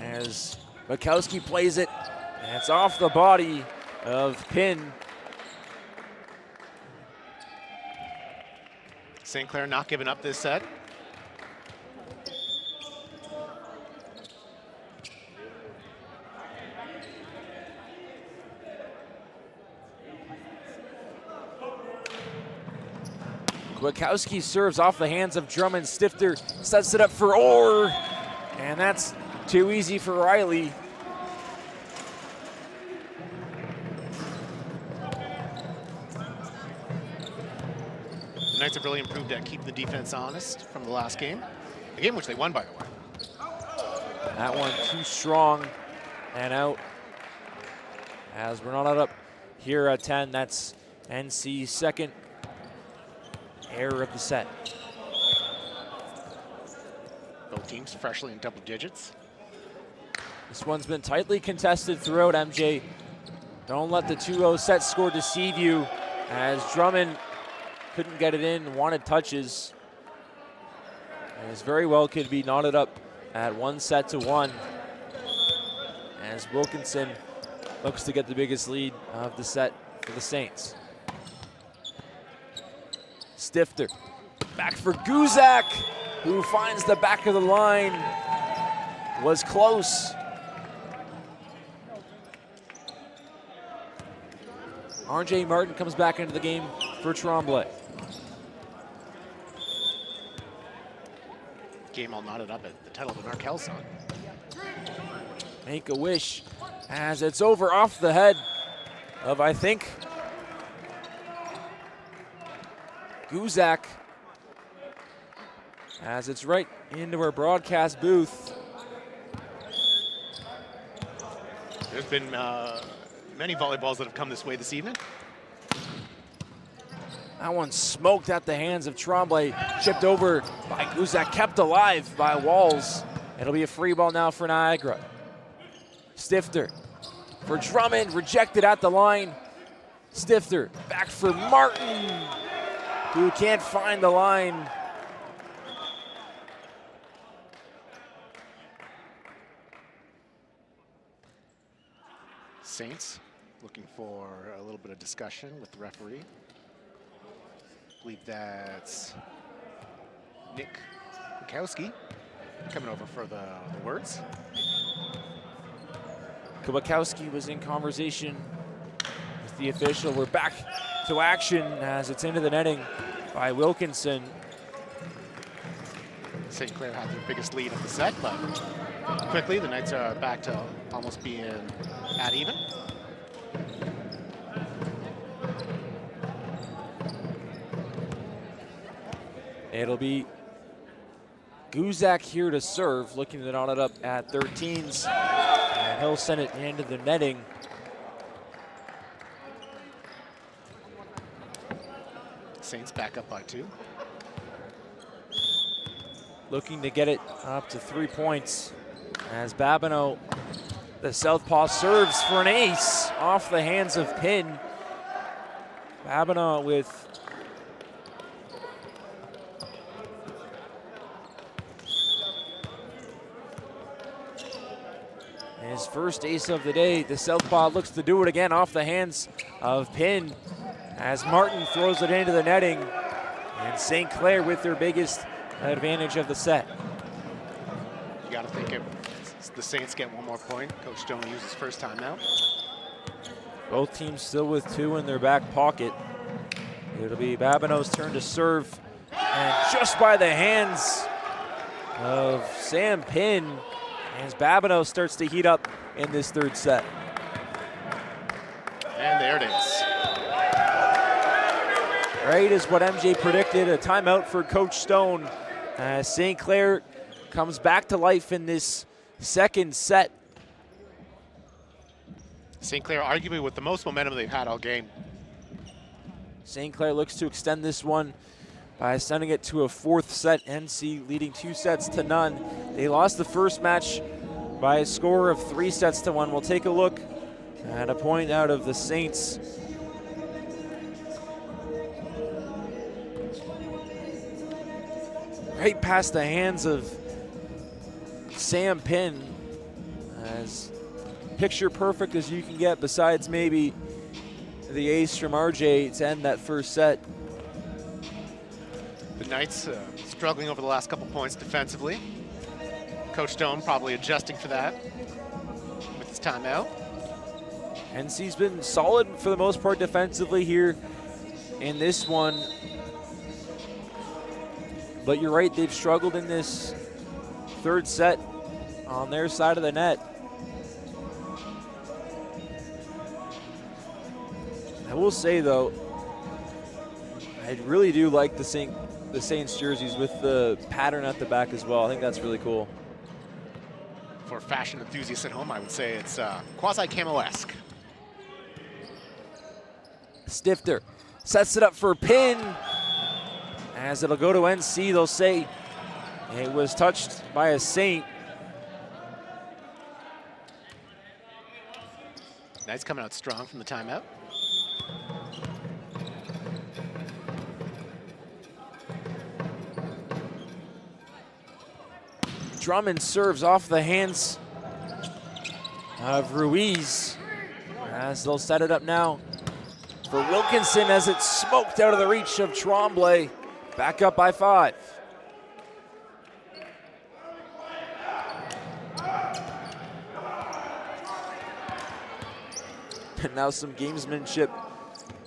as Kwiatkowski plays it. And it's off the body of Pin. St. Clair not giving up this set. Kwiatkowski serves off the hands of Drummond. Stifter sets it up for Orr, and that's too easy for Riley. The Knights have really improved at keeping the defense honest from the last game. A game which they won, by the way. That one too strong and out. As we're not up here at 10, that's NC's second error of the set. Both teams freshly in double digits. This one's been tightly contested throughout, MJ. Don't let the 2-0 set score deceive you, as Drummond couldn't get it in, wanted touches. And as very well could be knotted up at 1-1, as Wilkinson looks to get the biggest lead of the set for the Saints. Stifter, back for Guzak, who finds the back of the line. Was close. RJ Martin comes back into the game for Tremblay. Game all knotted up at the title of the Markel song. Make a wish as it's over off the head of, I think, Guzak, as it's right into our broadcast booth. There's been many volleyballs that have come this way this evening. That one smoked at the hands of Tremblay, chipped over by Guzak, kept alive by Walls. It'll be a free ball now for Niagara. Stifter for Drummond, rejected at the line. Stifter back for Martin, who can't find the line. Saints looking for a little bit of discussion with the referee. I believe that's Nick Kwiatkowski coming over for the words. Kwiatkowski was in conversation with the official. We're back to action as it's into the netting by Wilkinson. St. Clair had their biggest lead of the set, but quickly the Knights are back to almost being at even. It'll be Guzak here to serve, looking to knot it up at 13s. And he'll send it into the netting. Saints back up by 2. Looking to get it up to 3 points as Babineau, the southpaw, serves for an ace off the hands of Pin. Babineau with his first ace of the day. The southpaw looks to do it again off the hands of Pin as Martin throws it into the netting. And St. Clair with their biggest advantage of the set. You got to think if the Saints get one more point, Coach Stone will use his first timeout. Both teams still with 2 in their back pocket. It'll be Babineau's turn to serve. And just by the hands of Sam Pin as Babineau starts to heat up in this third set. And there it is. Right is what MJ predicted, a timeout for Coach Stone. St. Clair comes back to life in this second set. St. Clair arguably with the most momentum they've had all game. St. Clair looks to extend this one by sending it to a 4th set. NC leading 2 sets to none. They lost the first match by a score of 3 sets to 1. We'll take a look at a point out of the Saints. Right past the hands of Sam Pin, as picture perfect as you can get, besides maybe the ace from RJ to end that first set. The Knights struggling over the last couple points defensively. Coach Stone probably adjusting for that with his timeout. NC's been solid for the most part defensively here in this one. But you're right, they've struggled in this third set on their side of the net. I will say though, I really do like the Saints jerseys with the pattern at the back as well. I think that's really cool. For fashion enthusiasts at home, I would say it's quasi-camo-esque. Stifter sets it up for Pin. As it'll go to NC, they'll say it was touched by a Saint. Knights coming out strong from the timeout. Drummond serves off the hands of Ruiz as they'll set it up now for Wilkinson as it's smoked out of the reach of Tremblay. Back up by 5. And now some gamesmanship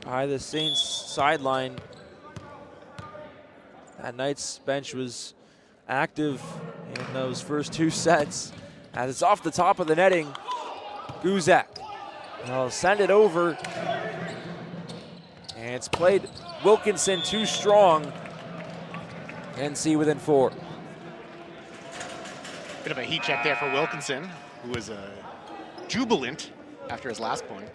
by the Saints sideline. That Knights bench was active in those first 2 sets. As it's off the top of the netting, Guzak. They'll send it over. And it's played Wilkinson too strong. NC within 4. Bit of a heat check there for Wilkinson, who was jubilant after his last point.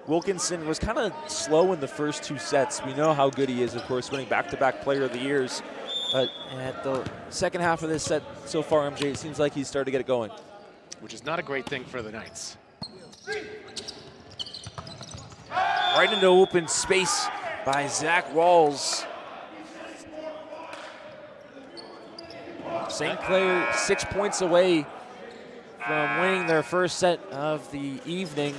Wilkinson was kind of slow in the first 2 sets. We know how good he is, of course, winning back-to-back Player of the Years. But at the second half of this set so far, MJ, it seems like he's started to get it going. Which is not a great thing for the Knights. Right into open space by Zach Walls. St. Clair 6 points away from winning their first set of the evening.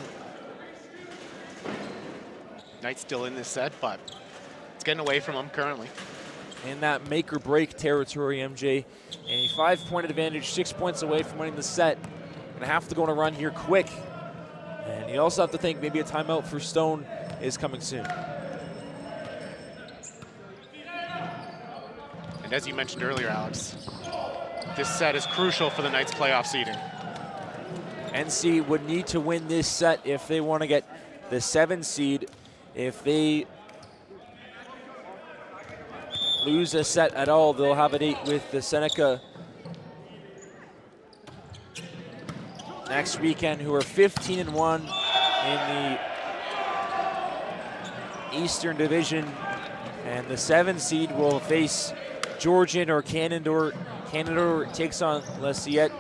Knights still in this set, but it's getting away from them currently. In that make or break territory, MJ. A 5-point advantage, 6 points away from winning the set. Gonna have to go on a run here quick. And you also have to think maybe a timeout for Stone is coming soon. And as you mentioned earlier, Alex, this set is crucial for the Knights' playoff seeding. NC would need to win this set if they want to get the 7 seed. If they lose a set at all, they'll have a date with the Seneca next weekend, who are 15-1 in the Eastern Division. And the 7 seed will face Georgian or Canadore. Canadore takes on Lafayette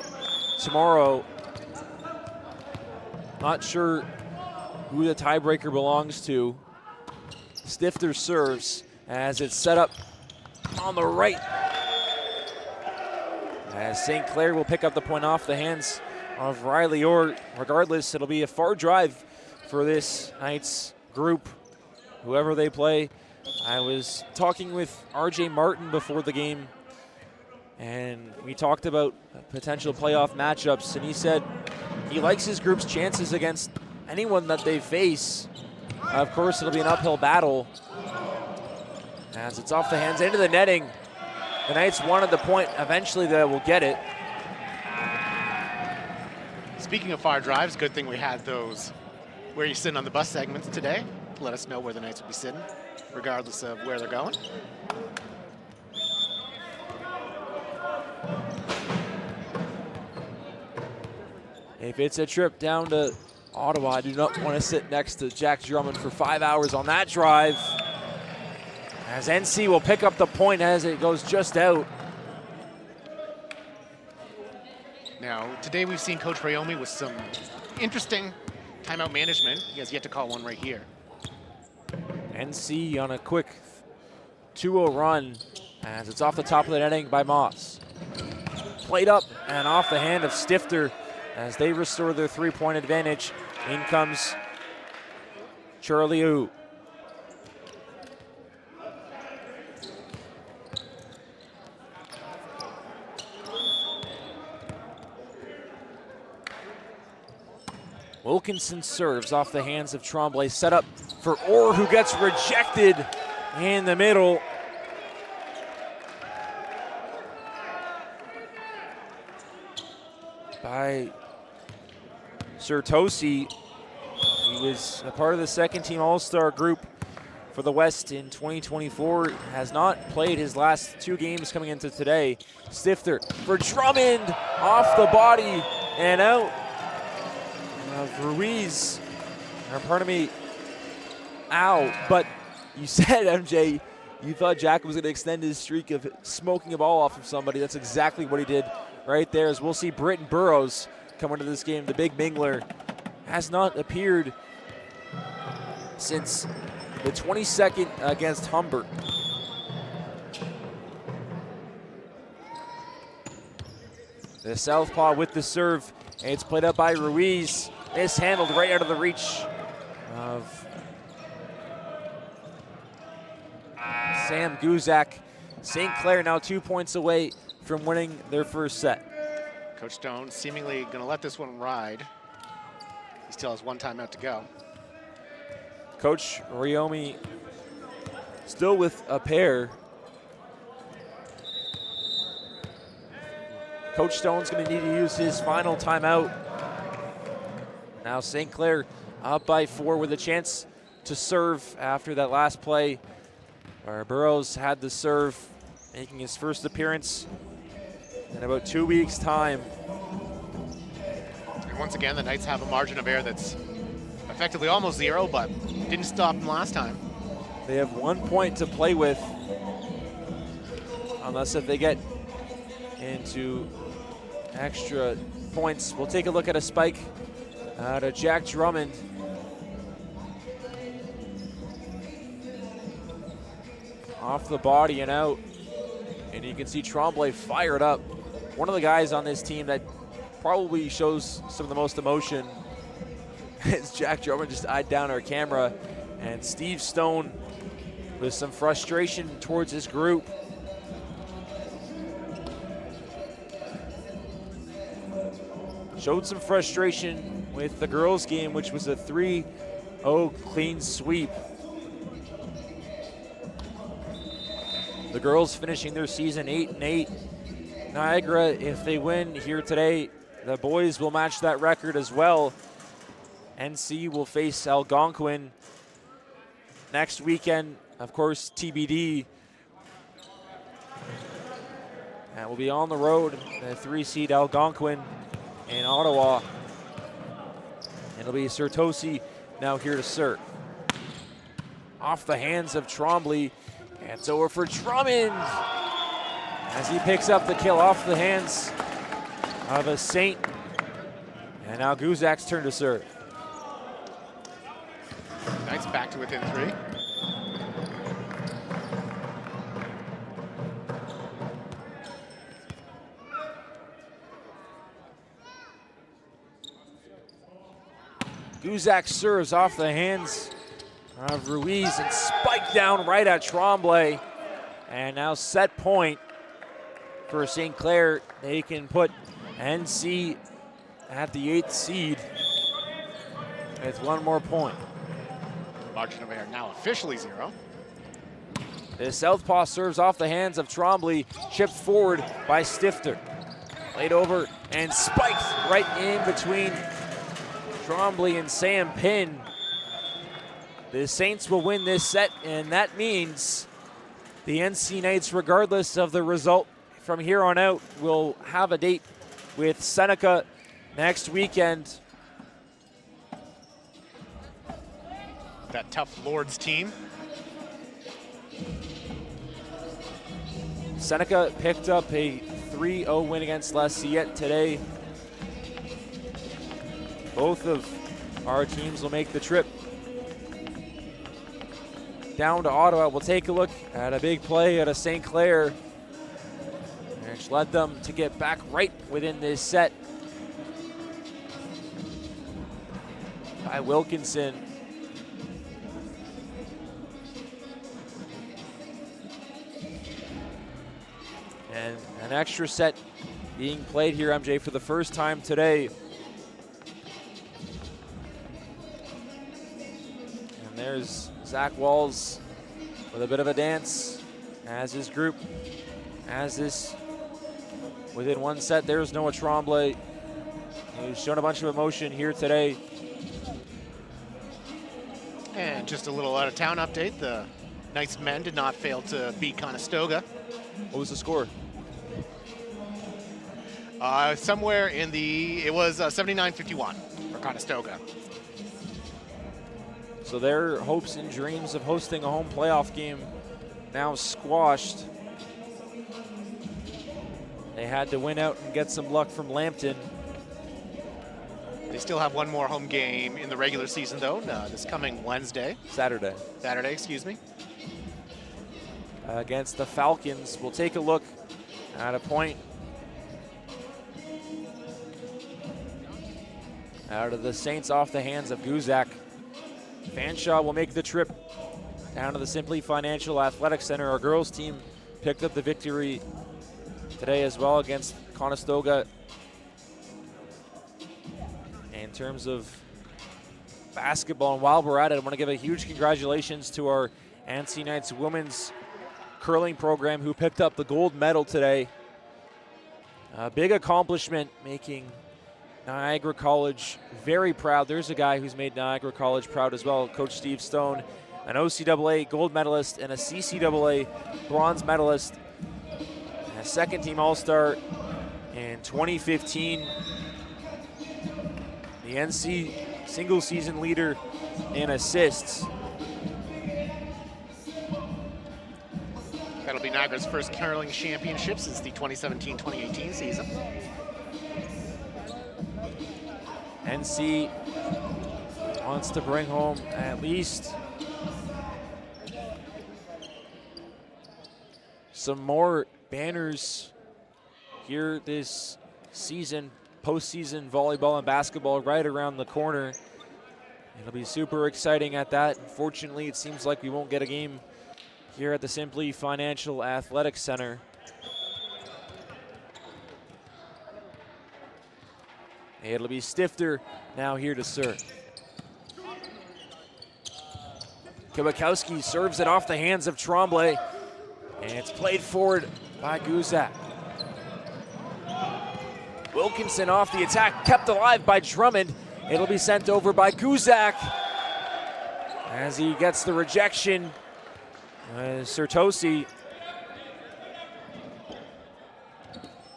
tomorrow. Not sure who the tiebreaker belongs to. Stifter serves as it's set up on the right. As St. Clair will pick up the point off the hands of Riley Orr. Regardless, it'll be a far drive for this Knights group, whoever they play. I was talking with RJ Martin before the game, and we talked about potential playoff matchups, and he said he likes his group's chances against anyone that they face. Of course, it'll be an uphill battle as it's off the hands into the netting. The Knights wanted the point. Eventually, they will get it. Speaking of far drives, good thing we had those where you're sitting on the bus segments today. Let us know where the Knights will be sitting, regardless of where they're going. If it's a trip down to Ottawa, I do not want to sit next to Jack Drummond for 5 hours on that drive. As NC will pick up the point as it goes just out. Now, today we've seen Coach Rayomi with some interesting timeout management. He has yet to call one right here. NC on a quick 2-0 run as it's off the top of the netting by Moss. Played up and off the hand of Stifter as they restore their 3-point advantage. In comes Charlie Yu. Wilkinson serves off the hands of Tremblay. Set up for Orr, who gets rejected in the middle. By Sertosi. He was a part of the second team All-Star group for the West in 2024. Has not played his last 2 games coming into today. Stifter for Drummond, off the body and out of Ruiz. Or pardon me, ow. But you said, MJ, you thought Jack was going to extend his streak of smoking a ball off of somebody. That's exactly what he did right there. As we'll see Britton Burrows come into this game. The big mingler has not appeared since the 22nd against Humbert. The southpaw with the serve. And it's played up by Ruiz. Mishandled right out of the reach of Sam Guzak. St. Clair now 2 points away from winning their first set. Coach Stone seemingly going to let this one ride. He still has 1 timeout to go. Coach Rayomi still with a pair. Coach Stone's going to need to use his final timeout. Now St. Clair up by 4 with a chance to serve after that last play where Burrows had the serve, making his first appearance in about 2 weeks' time. And once again, the Knights have a margin of error that's effectively almost 0, but didn't stop them last time. They have 1 point to play with, unless if they get into extra points. We'll take a look at a spike out of Jack Drummond. Off the body and out. And you can see Tremblay fired up. One of the guys on this team that probably shows some of the most emotion as Jack Drummond just eyed down our camera. And Steve Stone with some frustration towards his group. Showed some frustration with the girls' game, which was a 3 Oh, clean sweep. The girls finishing their season 8-8. Niagara, if they win here today, the boys will match that record as well. NC will face Algonquin next weekend. Of course, TBD. And we'll be on the road, the 3-seed Algonquin in Ottawa. It'll be Sertosi now here to serve. Off the hands of Trombley. And it's over for Drummond as he picks up the kill off the hands of a Saint. And now Guzak's turn to serve. Knights back to within 3. Guzak serves off the hands of Ruiz and spiked down right at Tremblay. And now set point for St. Clair. They can put NC at the 8th seed with 1 more point. Margin of error now officially 0. The southpaw serves off the hands of Trombley, chipped forward by Stifter. Laid over and spiked right in between Trombley and Sam Pin. The Saints will win this set, and that means the NC Knights, regardless of the result from here on out, will have a date with Seneca next weekend. That tough Lords team. Seneca picked up a 3-0 win against La Sillette today. Both of our teams will make the trip down to Ottawa. We'll take a look at a big play out of St. Clair, which led them to get back right within this set by Wilkinson. And an extra set being played here, MJ, for the first time today. And there's Zach Walls with a bit of a dance as his group has this within 1 set. There's Noah Tremblay, who's shown a bunch of emotion here today. And just a little out-of-town update. The Knights men did not fail to beat Conestoga. What was the score? Somewhere in the, it was 79-51 for Conestoga. So their hopes and dreams of hosting a home playoff game now squashed. They had to win out and get some luck from Lambton. They still have 1 more home game in the regular season, though, this coming Saturday, excuse me. Against the Falcons. We'll take a look at a point out of the Saints off the hands of Guzak. Fanshawe will make the trip down to the Simply Financial Athletic Center. Our girls team picked up the victory today as well against Conestoga. In terms of basketball, and while we're at it, I want to give a huge congratulations to our NC Knights women's curling program who picked up the gold medal today. A big accomplishment, making Niagara College very proud. There's a guy who's made Niagara College proud as well, Coach Steve Stone, an OCAA gold medalist and a CCAA bronze medalist, and a second-team All-Star in 2015. The NC single-season leader in assists. That'll be Niagara's first curling championship since the 2017-2018 season. NC wants to bring home at least some more banners here this season. Postseason volleyball and basketball right around the corner. It'll be super exciting at that. Unfortunately, it seems like we won't get a game here at the Simply Financial Athletic Center. It'll be Stifter now here to serve. Kibakowski serves it off the hands of Tremblay, and it's played forward by Guzak. Wilkinson off the attack, kept alive by Drummond. It'll be sent over by Guzak as he gets the rejection. Sertosi.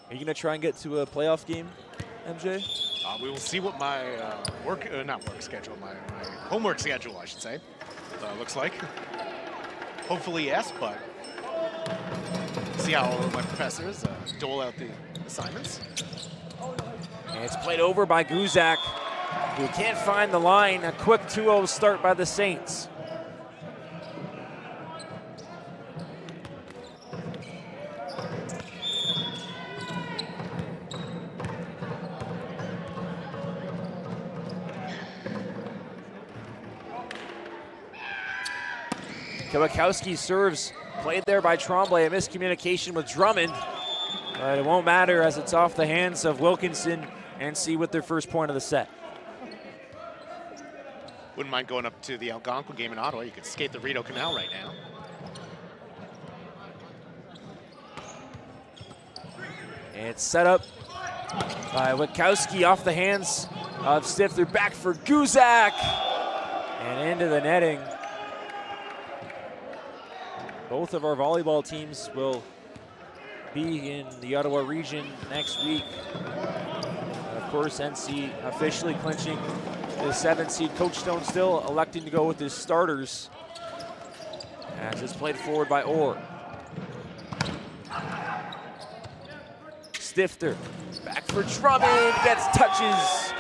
Are you gonna try and get to a playoff game, MJ? We will see what my my homework schedule, I should say, looks like. Hopefully yes, but see how my professors dole out the assignments. And it's played over by Guzak, who can't find the line. A quick 2-0 start by the Saints. Kibakowski serves, played there by Tremblay, a miscommunication with Drummond. But it won't matter as it's off the hands of Wilkinson and NC with their first point of the set. Wouldn't mind going up to the Algonquin game in Ottawa. You could skate the Rideau Canal right now. It's set up by Witkowski off the hands of Stifter. Back for Guzak and into the netting. Both of our volleyball teams will be in the Ottawa region next week. Of course, NC officially clinching the 7th seed. Coach Stone still electing to go with his starters as it's played forward by Orr. Stifter, back for Drummond, gets touches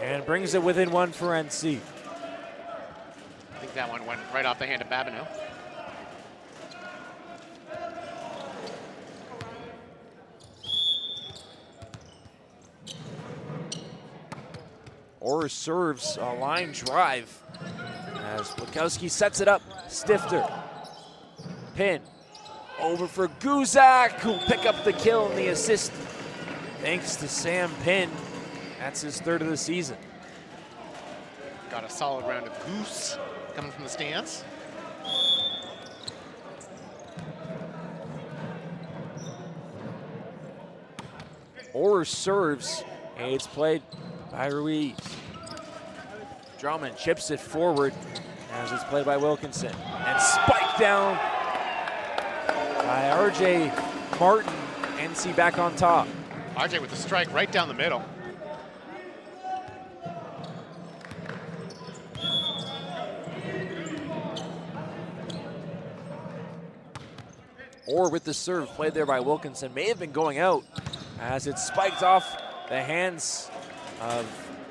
and brings it within one for NC. I think that one went right off the hand of Babineau. Orr serves a line drive as Witkowski sets it up. Stifter, pin, over for Guzak, who'll pick up the kill and the assist thanks to Sam Pin. That's his 3rd of the season. Got a solid round of goose coming from the stands. Orr serves, and it's played by Ruiz. Drummond chips it forward as it's played by Wilkinson. And spiked down by RJ Martin. NC back on top. RJ with the strike right down the middle. Orr with the serve, played there by Wilkinson. May have been going out as it spiked off the hands of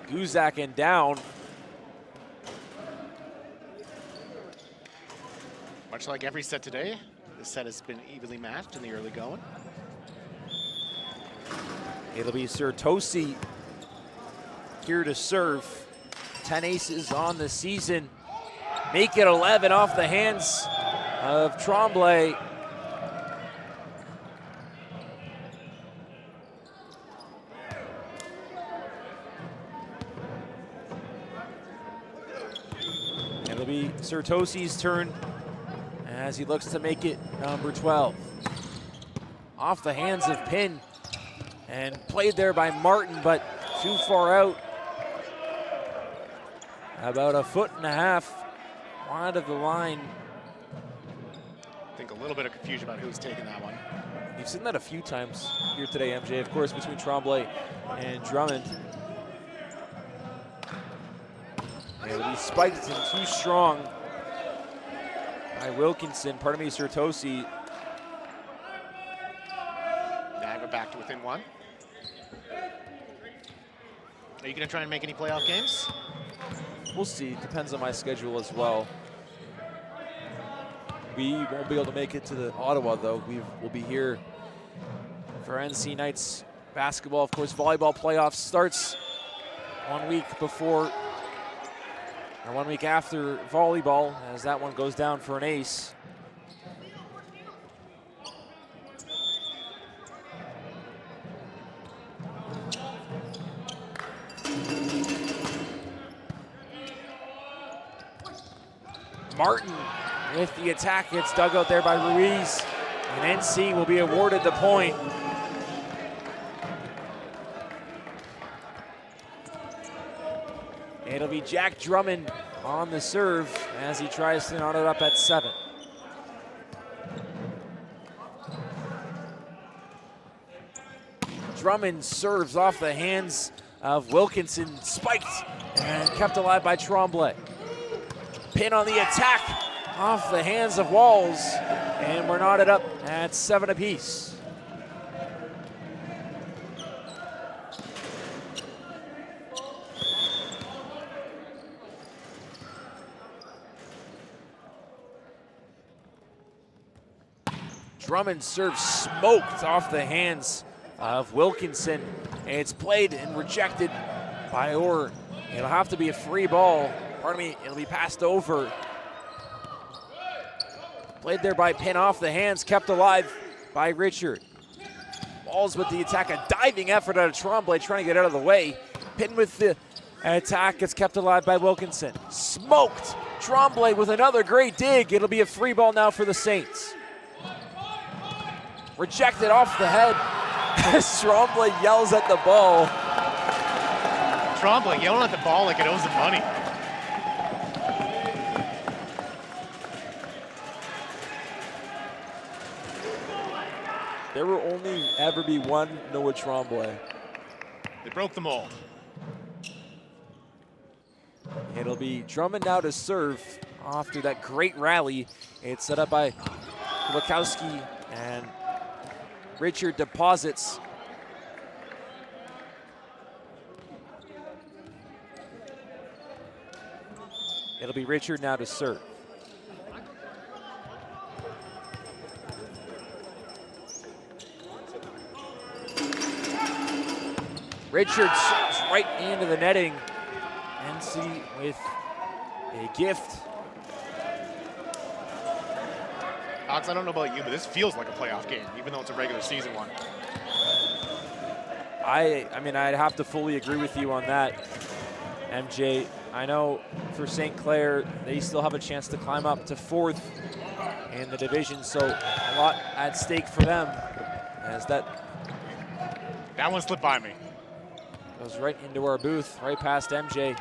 Guzak and down. Much like every set today, this set has been evenly matched in the early going. It'll be Sertosi here to serve. 10 aces on the season. Make it 11 off the hands of Tremblay. It'll be Sertosi's turn as he looks to make it number 12. Off the hands of Pin and played there by Martin, but too far out. About 1.5 feet wide of the line. I think a little bit of confusion about who's taking that one. You've seen that a few times here today, MJ, of course, between Tremblay and Drummond. And he spiked and too strong by Wilkinson, pardon me, Sertosi. Niagara back to within one. Are you going to try and make any playoff games? We'll see, depends on my schedule as well. We won't be able to make it to the Ottawa though. We'll be here for NC Knights basketball. Of course, volleyball playoffs starts 1 week before, or 1 week after volleyball, as that one goes down for an ace. Martin with the attack gets dug out there by Ruiz, and NC will be awarded the point. It'll be Jack Drummond on the serve as he tries to knot it up at 7. Drummond serves off the hands of Wilkinson, spiked and kept alive by Tremblay. Pin on the attack off the hands of Walls, and we're knotted up at 7 apiece. Drummond serves smoked off the hands of Wilkinson. It's played and rejected by Orr. It'll have to be a free ball. Pardon me, it'll be passed over. Played there by Pin off the hands, kept alive by Richard. Walls with the attack, a diving effort out of Tremblay trying to get out of the way. Pin with the attack, gets kept alive by Wilkinson. Smoked, Tremblay with another great dig. It'll be a free ball now for the Saints. Rejected off the head as Tremblay yells at the ball. Tremblay yelling at the ball like it owes him money. There will only ever be one Noah Tremblay. They broke the mold. It'll be Drummond now to serve after that great rally. It's set up by Wachowski, and Richard deposits. It'll be Richard now to serve. Richard serves right into the netting. NC with a gift. Alex, I don't know about you, but this feels like a playoff game, even though it's a regular season one. I mean, I'd have to fully agree with you on that, MJ. I know for St. Clair, they still have a chance to climb up to 4th in the division, so a lot at stake for them. As that one slipped by me. Goes right into our booth, right past MJ.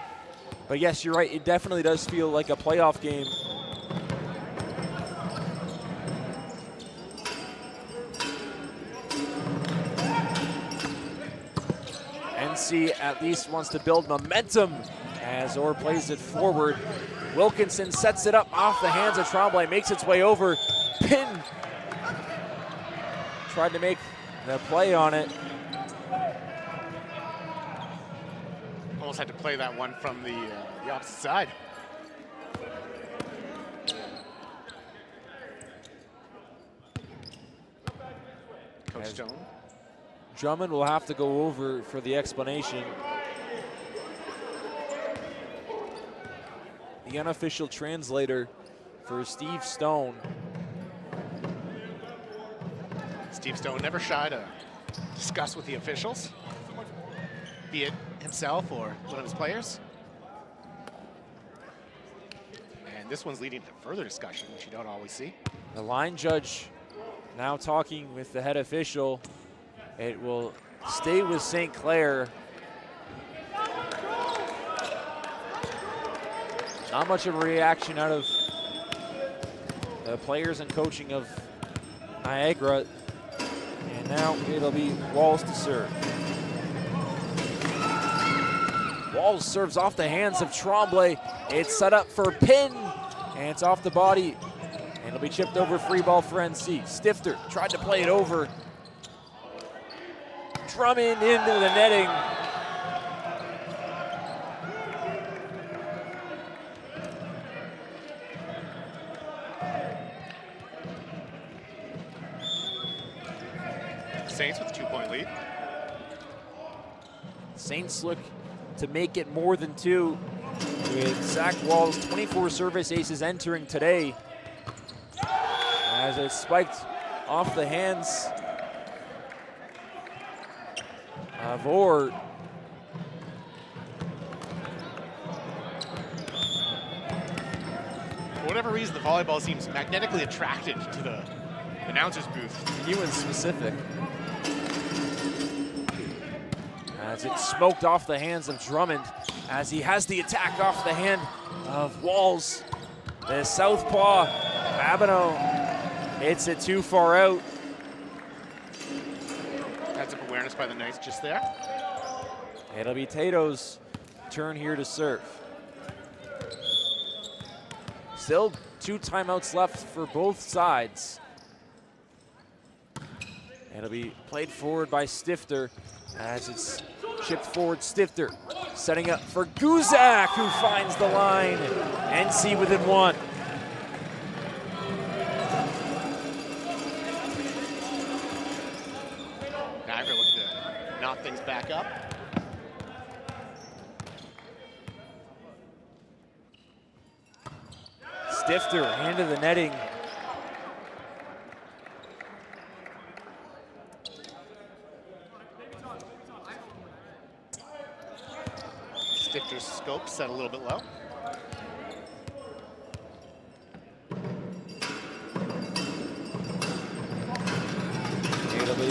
But yes, you're right, it definitely does feel like a playoff game. NC at least wants to build momentum as Orr plays it forward. Wilkinson sets it up off the hands of Tremblay, makes its way over. Pin tried to make the play on it. Almost had to play that one from the opposite side. Coach Stone. Drummond will have to go over for the explanation. The unofficial translator for Steve Stone. Steve Stone never shy to discuss with the officials, be it himself or one of his players. And this one's leading to further discussion, which you don't always see. The line judge now talking with the head official. It will stay with St. Clair. Not much of a reaction out of the players and coaching of Niagara. And now it'll be Walls to serve. Walls serves off the hands of Tremblay. It's set up for Pin, and it's off the body. And it'll be chipped over, free ball for NC. Stifter tried to play it over. Drummond into the netting. Saints with a 2-point lead. Saints look to make it more than 2 with Zach Walls' 24 service aces entering today. As it spiked off the hands of Orr. whatever reason, the volleyball seems magnetically attracted to the announcer's booth. You in specific. As it's smoked off the hands of Drummond, as he has the attack off the hand of Walls. The southpaw, Babineau, hits it too far out. Heads up awareness by the Knights just there. It'll be Tato's turn here to serve. Still 2 timeouts left for both sides. It'll be played forward by Stifter as it's chipped forward. Stifter setting up for Guzak, who finds the line. NC within 1. Niagara looking to knock things back up. Stifter into the netting. Stifter's scope set a little bit low. It'll be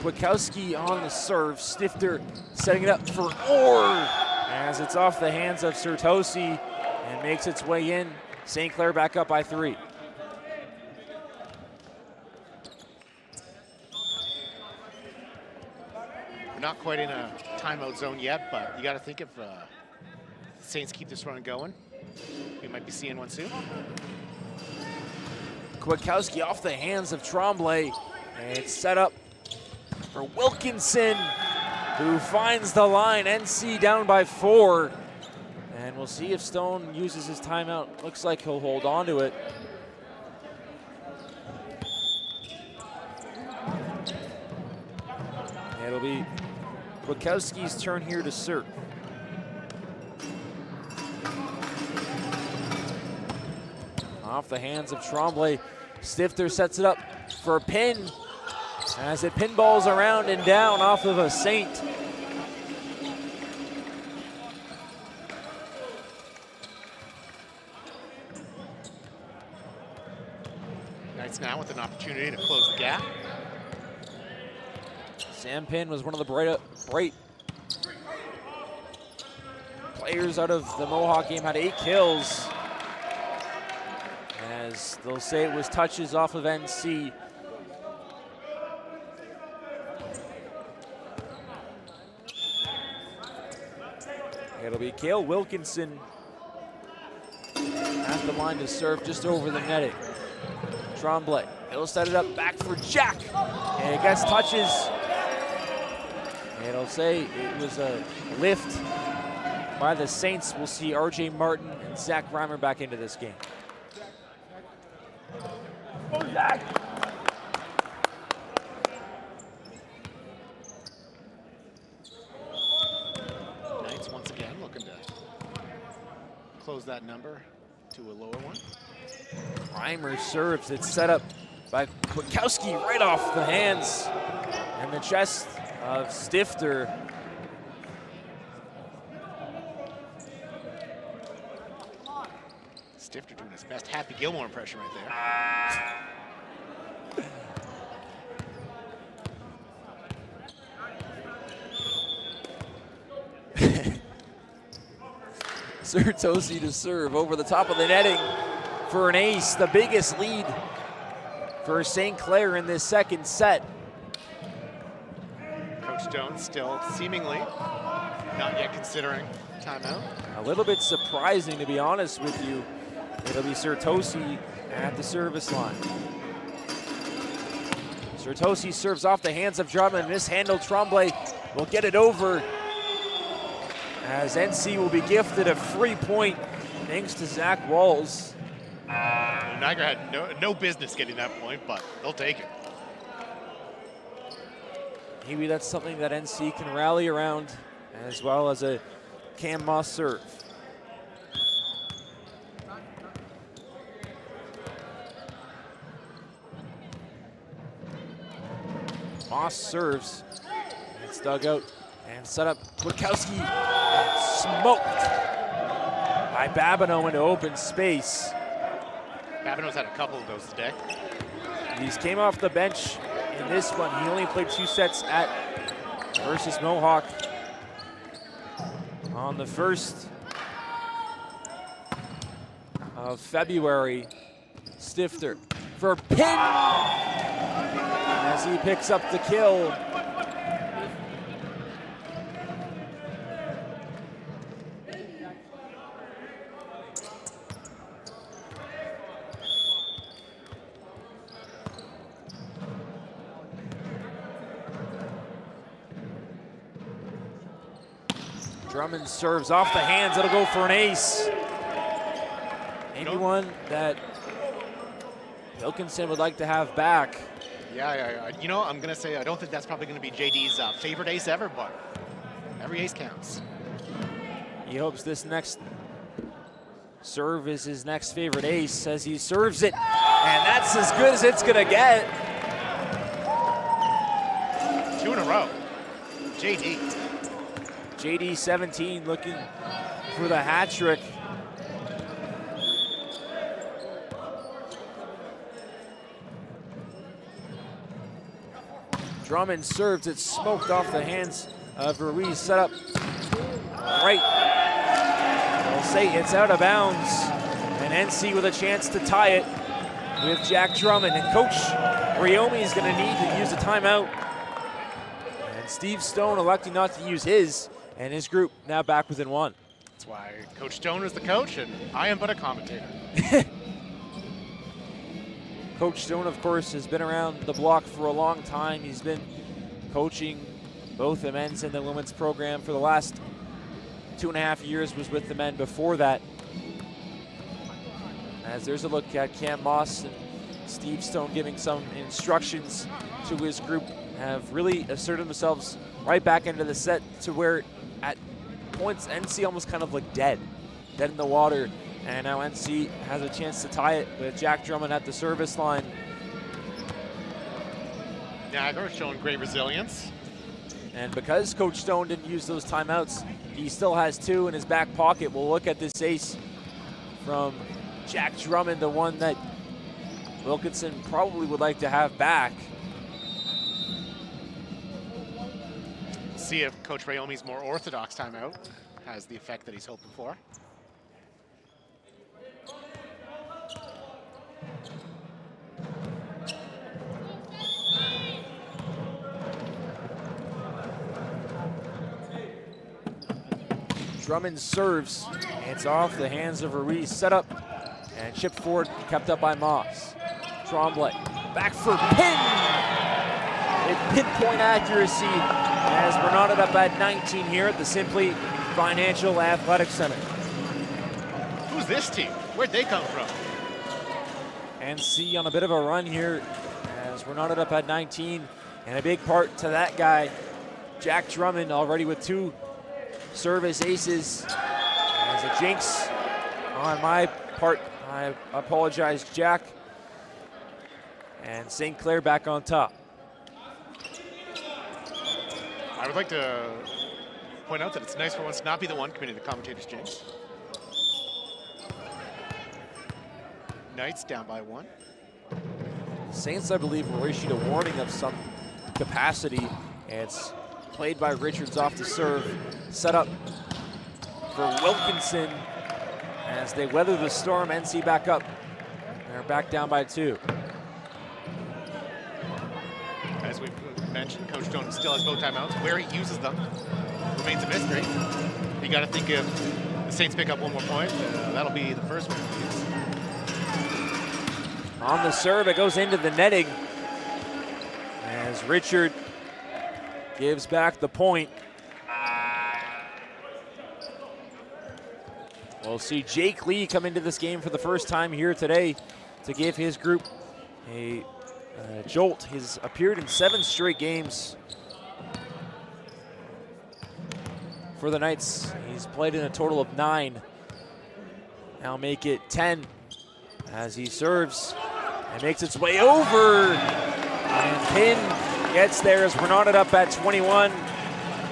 Kwiatkowski on the serve. Stifter setting it up for Orr as it's off the hands of Sertosi and makes its way in. St. Clair back up by 3. We're not quite in a timeout zone yet, but you got to think if Saints keep this run going, we might be seeing one soon. Kwiatkowski off the hands of Tremblay. And it's set up for Wilkinson, who finds the line. NC down by 4. And we'll see if Stone uses his timeout. Looks like he'll hold on to it. It'll be Kwiatkowski's turn here to serve. Off the hands of Tremblay. Stifter sets it up for a pin as it pinballs around and down off of a Saint. Knights now with an opportunity to close the gap. Sam Pin was one of the bright players out of the Mohawk game, had 8 kills. As they'll say it was touches off of NC. It'll be Cale Wilkinson at the line to serve just over the netting. Tremblay, he'll set it up back for Jack. And it gets touches. It'll say it was a lift by the Saints. We'll see RJ Martin and Zach Reimer back into this game. Oh, Zach! Knights once again looking to close that number to a lower one. Reimer serves. It's set up by Kwiatkowski right off the hands and the chest of Stifter. Stifter doing his best Happy Gilmore impression right there. Sertosi to serve over the top of the netting for an ace, the biggest lead for St. Clair in this second set. Coach Stone still seemingly not yet considering timeout. A little bit surprising, to be honest with you. It'll be Sertosi at the service line. Sertosi serves off the hands of Drummond. Mishandled. Tremblay will get it over as NC will be gifted a free point thanks to Zach Walls. Niagara had no business getting that point, but they'll take it. Maybe that's something that NC can rally around, as well as a Cam Moss serve. Moss serves. It's dug out and set up. Kwiatkowski smoked by Babineau into open space. Babineau's had a couple of those today. He's came off the bench in this one. He only played 2 sets versus Mohawk on the 1st of February. Stifter for pin as he picks up the kill. Drummond serves off the hands. It'll go for an ace. Maybe one that Wilkinson would like to have back. Yeah. You know, I'm going to say I don't think that's probably going to be JD's favorite ace ever, but every ace counts. He hopes this next serve is his next favorite ace as he serves it. And that's as good as it's going to get. 2 in a row. JD 17 looking for the hat trick. Drummond serves it, smoked off the hands of Ruiz. Set up right. We'll say it's out of bounds. And NC with a chance to tie it with Jack Drummond. And Coach Riomi is going to need to use a timeout. And Steve Stone electing not to use his. And his group now back within 1. That's why Coach Stone is the coach, and I am but a commentator. Coach Stone, of course, has been around the block for a long time. He's been coaching both the men's and the women's program for the last 2.5 years, was with the men before that. As there's a look at Cam Moss and Steve Stone giving some instructions to his group, have really asserted themselves right back into the set to where at points NC almost kind of like dead in the water. And now NC has a chance to tie it with Jack Drummond at the service line. Niagara showing great resilience. And because Coach Stone didn't use those timeouts, he still has 2 in his back pocket. We'll look at this ace from Jack Drummond, the one that Wilkinson probably would like to have back. See if Coach Riomi's more orthodox timeout has the effect that he's hoping for. Drummond serves. It's off the hands of Ruiz. Set up and chipped forward, kept up by Moss. Tremblay back for pin. A pinpoint accuracy as we're knotted up at 19 here at the Simply Financial Athletic Center. Who's this team? Where'd they come from? NC on a bit of a run here as we're knotted up at 19. And a big part to that guy, Jack Drummond, already with 2 service aces. As a jinx on my part, I apologize, Jack. And St. Clair back on top. I would like to point out that it's nice for once to not be the one committing the commentator's jinx. Knights down by 1. Saints, I believe, were issued a warning of some capacity. It's played by Richards off the serve. Set up for Wilkinson as they weather the storm. NC back up. They're back down by 2. As we mentioned, Coach Stone still has both timeouts. Where he uses them remains a mystery. You got to think if the Saints pick up 1 more point, that'll be the first one. On the serve, it goes into the netting as Richard gives back the point. We'll see Jake Lee come into this game for the first time here today to give his group a jolt. He's appeared in 7 straight games for the Knights. He's played in a total of 9. Now make it 10 as he serves and makes its way over. And Pin gets there as we're knotted up at 21.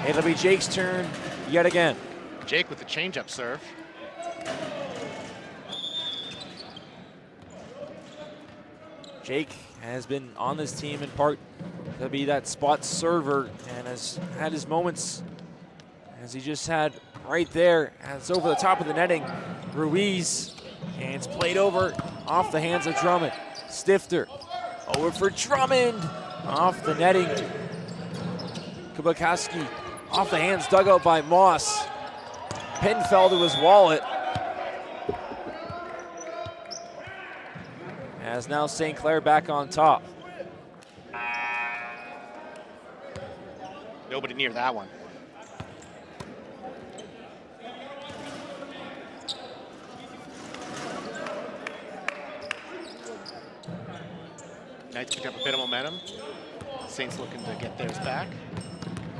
It'll be Jake's turn yet again. Jake with the change-up serve. Jake has been on this team in part to be that spot server and has had his moments as he just had right there. And it's over the top of the netting. Ruiz, and it's played over off the hands of Drummond. Stifter over for Drummond, off the netting. Kubakowski off the hands, dug out by Moss. Pin fell to his wallet. As now St. Clair back on top. Nobody near that one. Knights picked up a bit of momentum. Saints looking to get theirs back.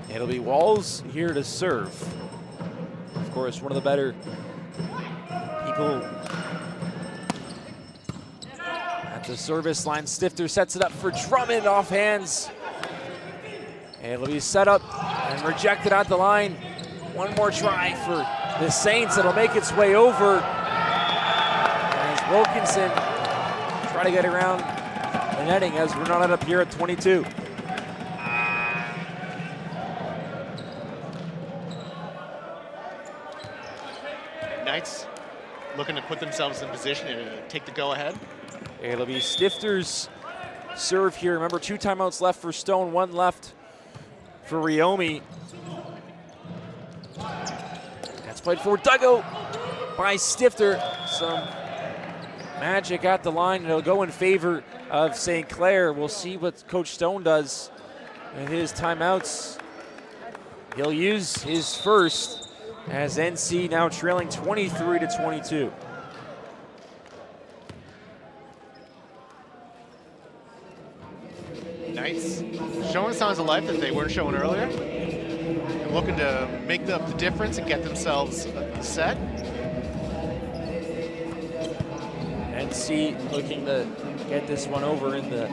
It'll be Walls here to serve. Of course, one of the better people at the service line. Stifter sets it up for Drummond off hands. It'll be set up and rejected at the line. One more try for the Saints. It'll make its way over. As Wilkinson try to get around the netting as we're not up here at 22. Knights looking to put themselves in position to take the go-ahead. It'll be Stifter's serve here. Remember, 2 timeouts left for Stone, 1 left for Riomi. That's played forward, dug out by Stifter. Some magic at the line, and it'll go in favor of St. Clair. We'll see what Coach Stone does with his timeouts. He'll use his first as NC now trailing 23-22. Knights showing signs of life that they weren't showing earlier. And looking to make up the difference and get themselves a set. NC looking to get this one over in the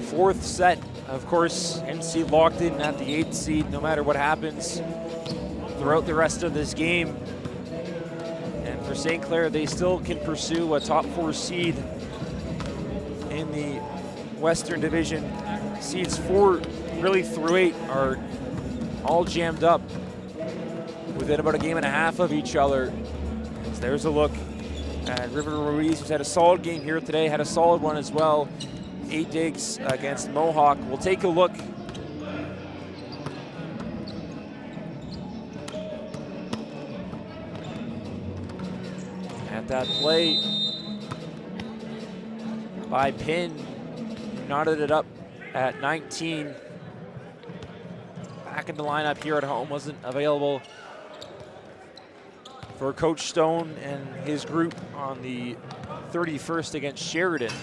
4th set. Of course, NC locked in at the 8th seed no matter what happens throughout the rest of this game. And for St. Clair, they still can pursue a top 4 seed in the Western Division. Seeds 4 really through 8 are all jammed up within about a game and a half of each other. So there's a look at River Ruiz, who's had a solid game here today, had a solid one as well. 8 digs against Mohawk. We'll take a look at that play by Pin. Knotted it up at 19. Back in the lineup here at home, wasn't available for Coach Stone and his group on the 31st against Sheridan.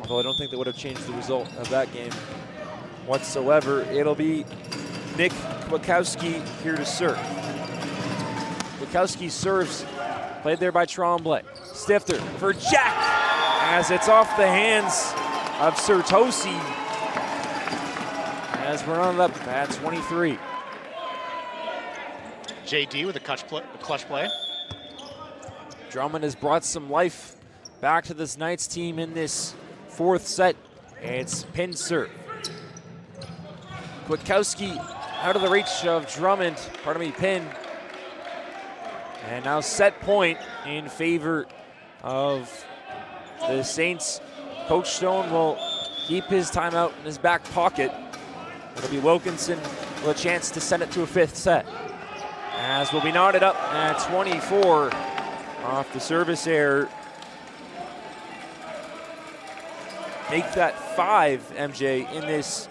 Although I don't think that would have changed the result of that game whatsoever. It'll be Nick Wachowski here to serve. Wachowski serves, played there by Tremblay. Stifter for Jack, as it's off the hands of Sertosi, as we're on up at 23. JD with a clutch play. Drummond has brought some life back to this Knights team in this 4th set. It's Pin serve. Kwiatkowski out of the reach of Drummond, Pin. And now set point in favor of the Saints. Coach Stone will keep his timeout in his back pocket. It'll be Wilkinson with a chance to send it to a 5th set. As will be knotted up at 24 off the service error. Make that 5, MJ, in this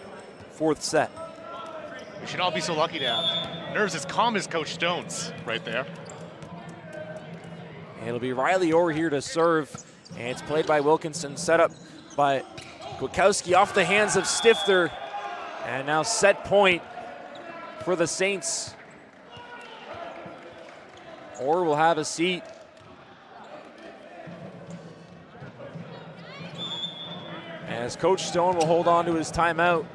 4th set. We should all be so lucky to have nerves as calm as Coach Stone's right there. It'll be Riley Orr here to serve, and it's played by Wilkinson, set up by Kwiatkowski off the hands of Stifter, and now set point for the Saints. Orr will have a seat. As Coach Stone will hold on to his timeout.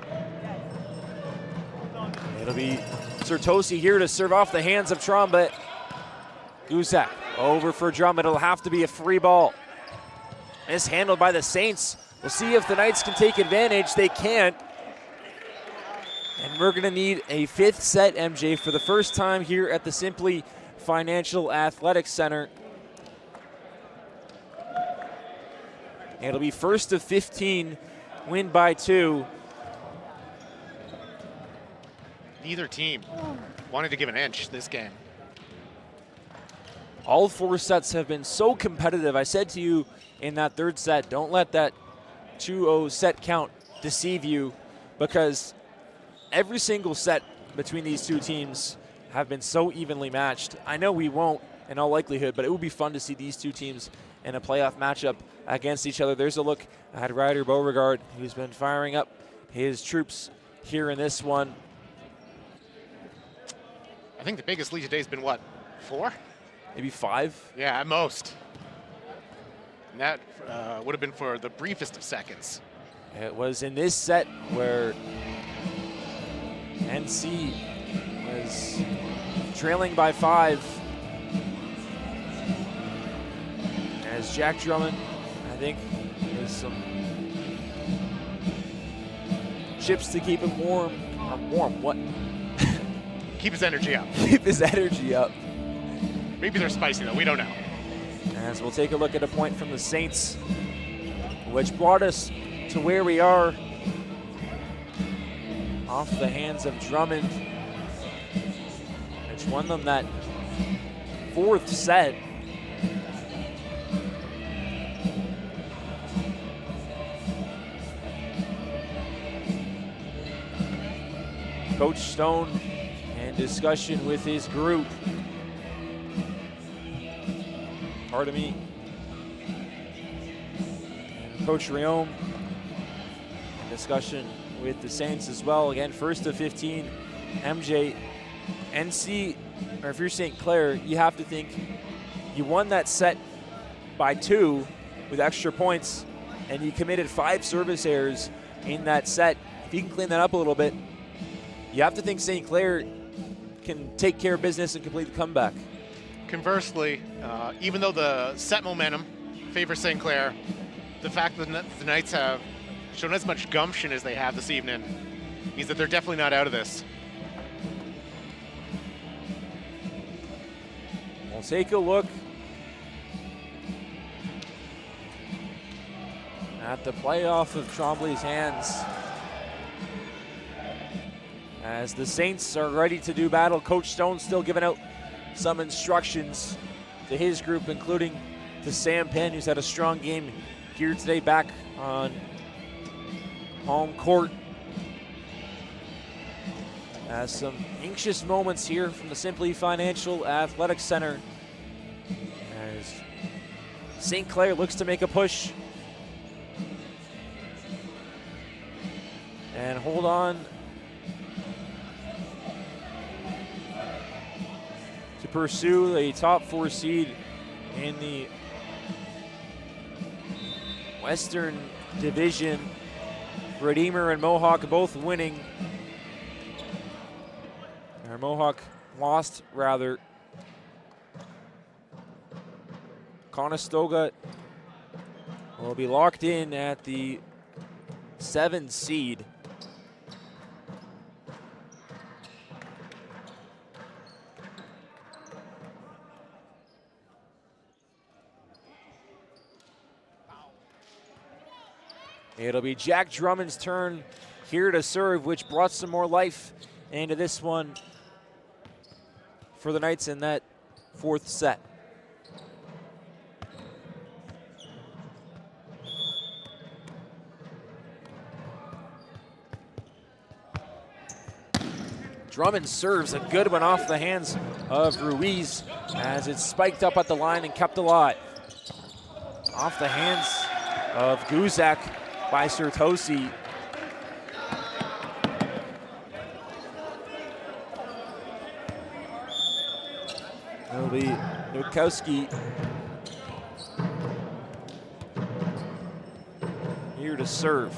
It'll be Sertosi here to serve off the hands of Tromba. Guzak over for Drummond. It'll have to be a free ball. Mishandled by the Saints We'll see if the Knights can take advantage. They can't. And we're going to need a 5th set, MJ, for the first time here at the Simply Financial Athletic Center. It'll be first of 15, win by 2. Neither team wanted to give an inch this game. All 4 sets have been so competitive. I said to you in that 3rd set, don't let that 2-0 set count deceive you, because every single set between these two teams have been so evenly matched. I know we won't in all likelihood, but it would be fun to see these two teams in a playoff matchup against each other. There's a look at Ryder Beauregard, who's been firing up his troops here in this one. I think the biggest lead today has been what, 4? Maybe 5? Yeah, at most. And that would have been for the briefest of seconds. It was in this set where NC was trailing by 5. As Jack Drummond, I think, has some chips to keep him warm. Warm, what? Keep his energy up. Keep his energy up. Maybe they're spicy though, we don't know. As we'll take a look at a point from the Saints, which brought us to where we are. Off the hands of Drummond, which won them that 4th set. Coach Stone in discussion with his group. Pardon me. And Coach Riom in discussion with the Saints as well. Again, first of 15, MJ, NC, or if you're St. Clair, you have to think you won that set by 2 with extra points, and you committed 5 service errors in that set. If you can clean that up a little bit, you have to think St. Clair can take care of business and complete the comeback. Conversely, even though the set momentum favors St. Clair, the fact that the Knights have shown as much gumption as they have this evening means that they're definitely not out of this. We'll take a look at the playoff of Tremblay's hands. As the Saints are ready to do battle, Coach Stone still giving out some instructions to his group, including to Sam Penn, who's had a strong game here today back on home court. As some anxious moments here from the Simply Financial Athletic Center as St. Clair looks to make a push and hold on to pursue a top 4 seed in the Western Division. Redeemer and Mohawk both winning. Or Mohawk lost, rather. Conestoga will be locked in at the 7 seed. It'll be Jack Drummond's turn here to serve, which brought some more life into this one for the Knights in that 4th set. Drummond serves a good one off the hands of Ruiz as it's spiked up at the line and kept alive. Off the hands of Guzak by Sertosi. It'll be Nurkowski here to serve.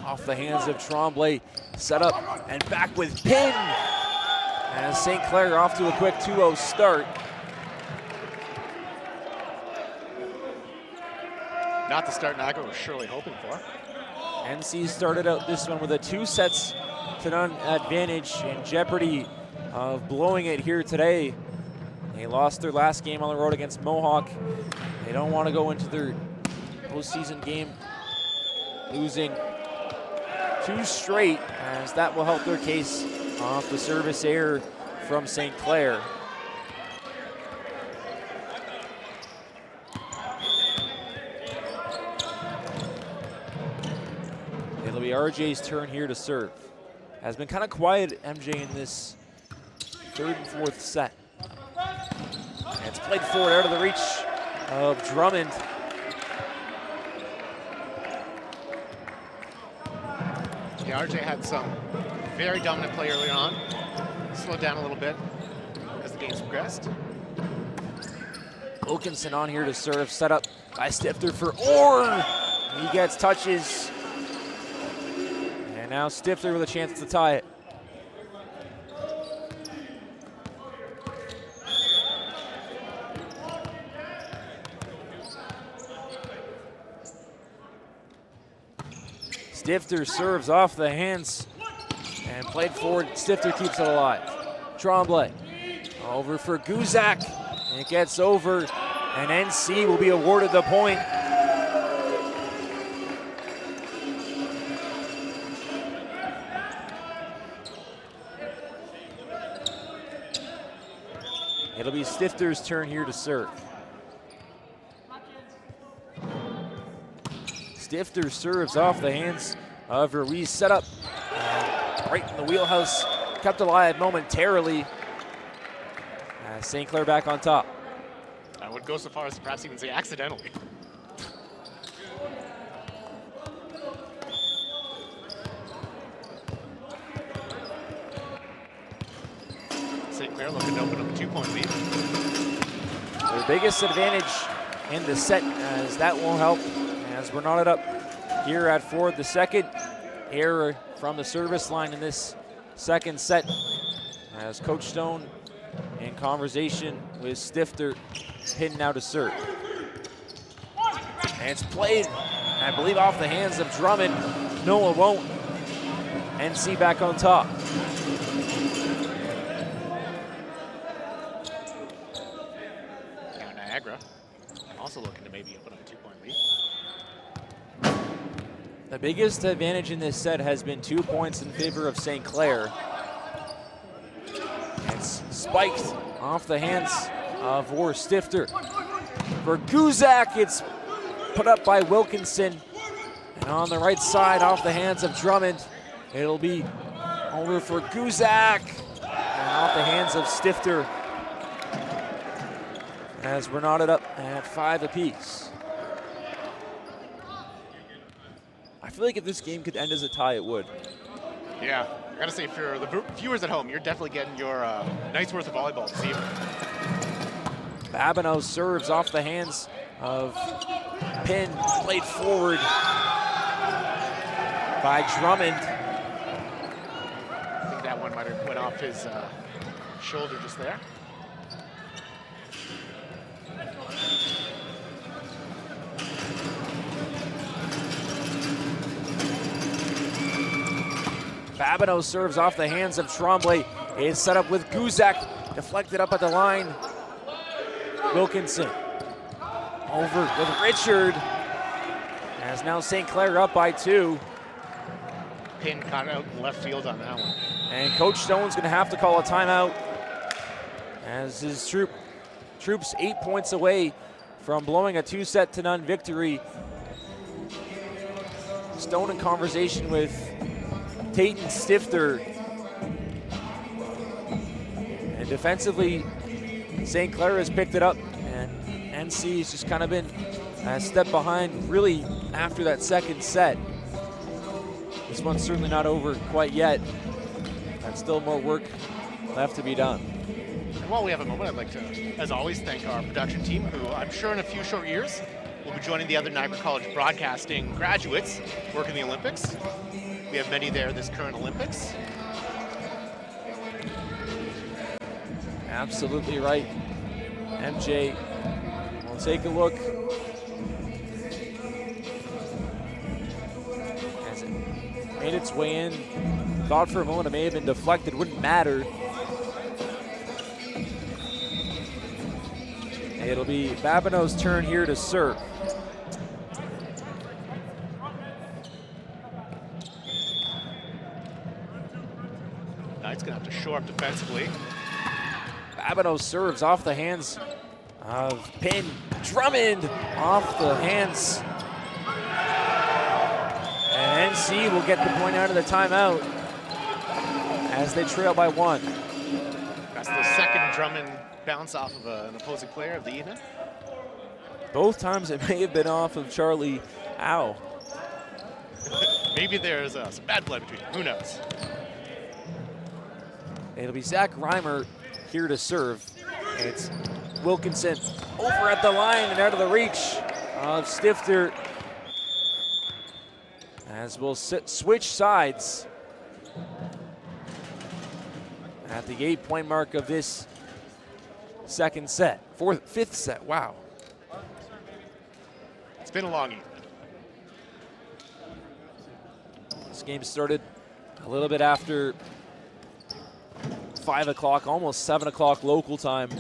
Off the hands of Tremblay, set up and back with pin. And St. Clair off to a quick 2-0 start. Not the start Niagara was surely hoping for. NC started out this one with a 2-0 advantage, in jeopardy of blowing it here today. They lost their last game on the road against Mohawk. They don't want to go into their postseason game losing 2 straight, as that will help their case off the service error from St. Clair. It'll be RJ's turn here to serve. Has been kind of quiet, MJ, in this 3rd and 4th set. And it's played forward out of the reach of Drummond. Yeah, RJ had some very dominant play early on. Slowed down a little bit as the game's progressed. Wilkinson on here to serve, set up by Stifter for Orr. He gets touches. And now Stifter with a chance to tie it. Stifter serves off the hands and played forward. Stifter keeps it alive. Tremblay over for Guzak. It gets over, and NC will be awarded the point. It'll be Stifter's turn here to serve. Stifter serves off the hands of Ruiz. Set up right in the wheelhouse. Kept alive momentarily. St. Clair back on top. I would go so far as to perhaps even say accidentally. St. Clair looking to open up a 2-point lead. Their biggest advantage in the set, as that won't help, as we're knotted up here at forward. The second error from the service line in this second set, as Coach Stone in conversation with Stifter, pinned now to serve. And it's played, I believe, off the hands of Drummond. No, it won't. NC back on top. Now Niagara also looking to maybe open up a 2-point lead. The biggest advantage in this set has been 2 points in favor of St. Clair. It's spiked off the hands of War Stifter. For Guzak, it's put up by Wilkinson. And on the right side, off the hands of Drummond, it'll be over for Guzak. And off the hands of Stifter, as we're knotted up at 5 apiece. I feel like if this game could end as a tie, it would. Yeah, I gotta say, for the viewers at home, you're definitely getting your night's worth of volleyball this evening. Babineau serves off the hands of Pin, played forward by Drummond. I think that one might have went off his shoulder just there. Babineau serves off the hands of Tremblay. It's set up with Guzak, deflected up at the line. Wilkinson over with Richard, as now St. Clair up by 2. Pin caught out in left field on that one. And Coach Stone's gonna have to call a timeout, as his troops 8 points away from blowing a 2-0 victory. Stone in conversation with Tate and Stifter. And defensively, St. Clair has picked it up, and NC has just kind of been a step behind really after that second set. This one's certainly not over quite yet. There's still more work left to be done. And while we have a moment, I'd like to, as always, thank our production team, who I'm sure in a few short years will be joining the other Niagara College broadcasting graduates working the Olympics. We have many there this current Olympics. Absolutely right, MJ. We'll take a look made its way in. Thought for a moment it may have been deflected, wouldn't matter. It'll be Babineau's turn here to serve. Knight's gonna have to shore up defensively. Babineau serves off the hands of Pin. Drummond off the hands. And NC will get the point out of the timeout as they trail by 1. That's the second Drummond bounce off of an opposing player of the evening. Both times it may have been off of Charlie Au. Maybe there's some bad blood between them. Who knows? It'll be Zach Reimer here to serve. It's Wilkinson over at the line and out of the reach of Stifter. As we'll switch sides at the 8-point mark of this second set. Fifth set, wow. It's been a long evening. This game started a little bit after 5 o'clock, almost 7 o'clock local time.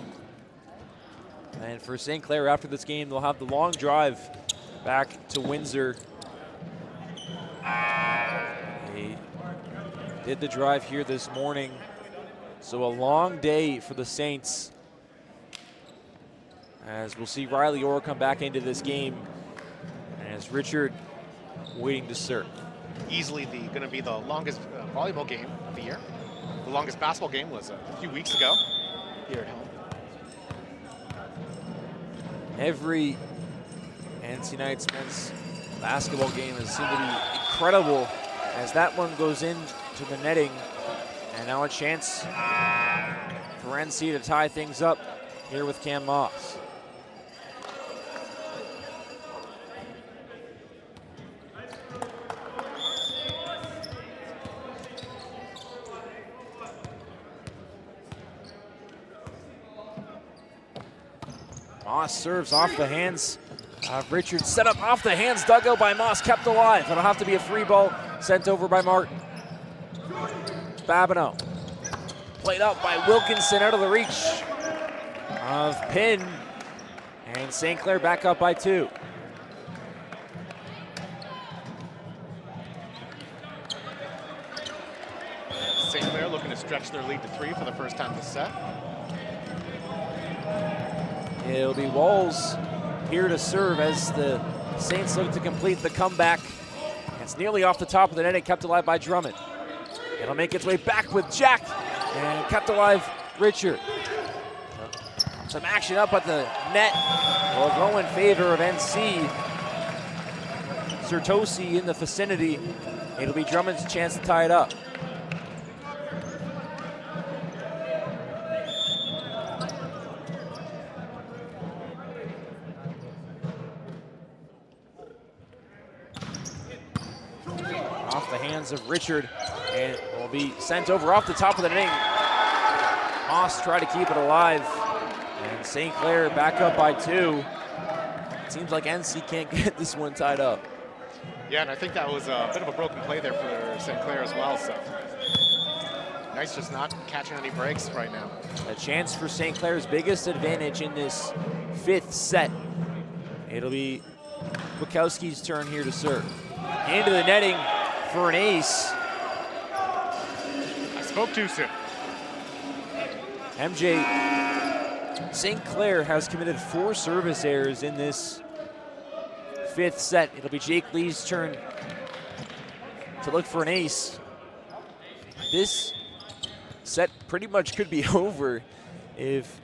And for St. Clair, after this game, they'll have the long drive back to Windsor. They did the drive here this morning. So a long day for the Saints, as we'll see Riley Orr come back into this game as Richard waiting to serve. Easily going to be the longest volleyball game of the year. The longest basketball game was a few weeks ago here at home. Every NC Knights men's basketball game has seemed to be incredible as that one goes into the netting. And now a chance for NC to tie things up here with Cam Moss. Moss serves off the hands of Richard. Set up off the hands, dug out by Moss, kept alive. It'll have to be a free ball sent over by Martin. Babineau. Played up by Wilkinson out of the reach of Pin. And St. Clair back up by 2. St. Clair looking to stretch their lead to 3 for the first time this set. It'll be Walls here to serve as the Saints look to complete the comeback. It's nearly off the top of the net and kept alive by Drummond. It'll make its way back with Jack and kept alive Richard. Some action up at the net will go in favor of NC. Sertosi in the vicinity. It'll be Drummond's chance to tie it up. Off the hands of Richard, and it will be sent over off the top of the netting. Moss try to keep it alive, and St. Clair back up by 2. It seems like NC can't get this one tied up. Yeah, and I think that was a bit of a broken play there for St. Clair as well. So Knights just not catching any breaks right now. A chance for St. Clair's biggest advantage in this 5th set. It'll be Bukowski's turn here to serve. Into the netting for an ace. I spoke too soon. MJ, St. Clair has committed 4 service errors in this 5th set. It'll be Jake Lee's turn to look for an ace. This set pretty much could be over if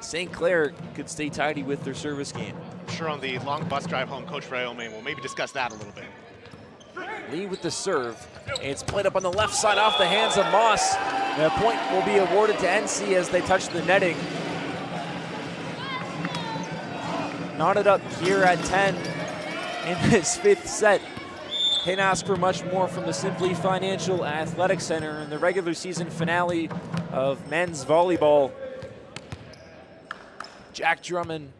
St. Clair could stay tidy with their service game. I'm sure on the long bus drive home, Coach Rayome will maybe discuss that a little bit. Lee with the serve. It's played up on the left side off the hands of Moss. The point will be awarded to NC as they touch the netting. Knotted up here at 10 in this 5th set. Can't ask for much more from the Simply Financial Athletic Center in the regular season finale of men's volleyball. Jack Drummond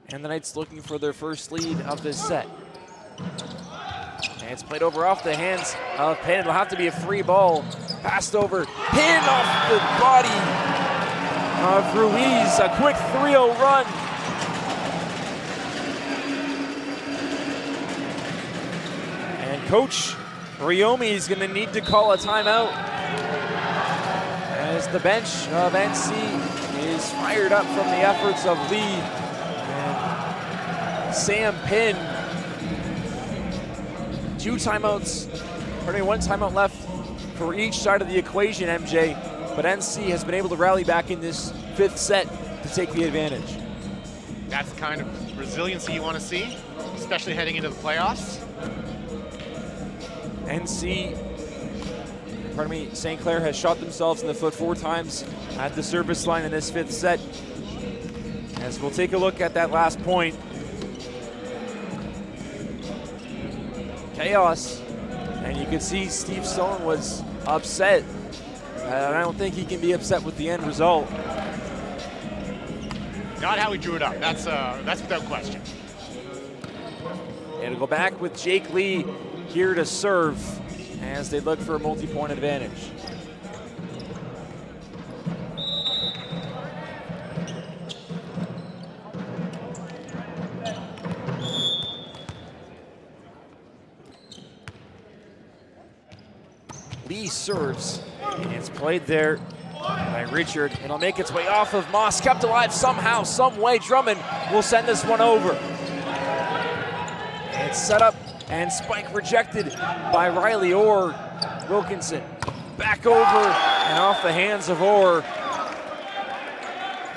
and the Knights looking for their first lead of this set. And it's played over off the hands of Penn. It'll have to be a free ball. Passed over. Penn off the body of Ruiz. A quick 3-0 run. And Coach Riomi is going to need to call a timeout as the bench of NC is fired up from the efforts of Lee and Sam Penn. 2 timeouts, only 1 timeout left for each side of the equation, MJ. But NC has been able to rally back in this 5th set to take the advantage. That's the kind of resiliency you want to see, especially heading into the playoffs. St. Clair has shot themselves in the foot 4 times at the service line in this 5th set. As we'll take a look at that last point. Chaos, and you can see Steve Stone was upset. And I don't think he can be upset with the end result. Not how he drew it up. That's without question. It'll go back with Jake Lee here to serve as they look for a multi-point advantage. Lee serves, and it's played there by Richard. It'll make its way off of Moss, kept alive somehow, some way. Drummond will send this one over. And it's set up and spike rejected by Riley Orr. Wilkinson back over and off the hands of Orr.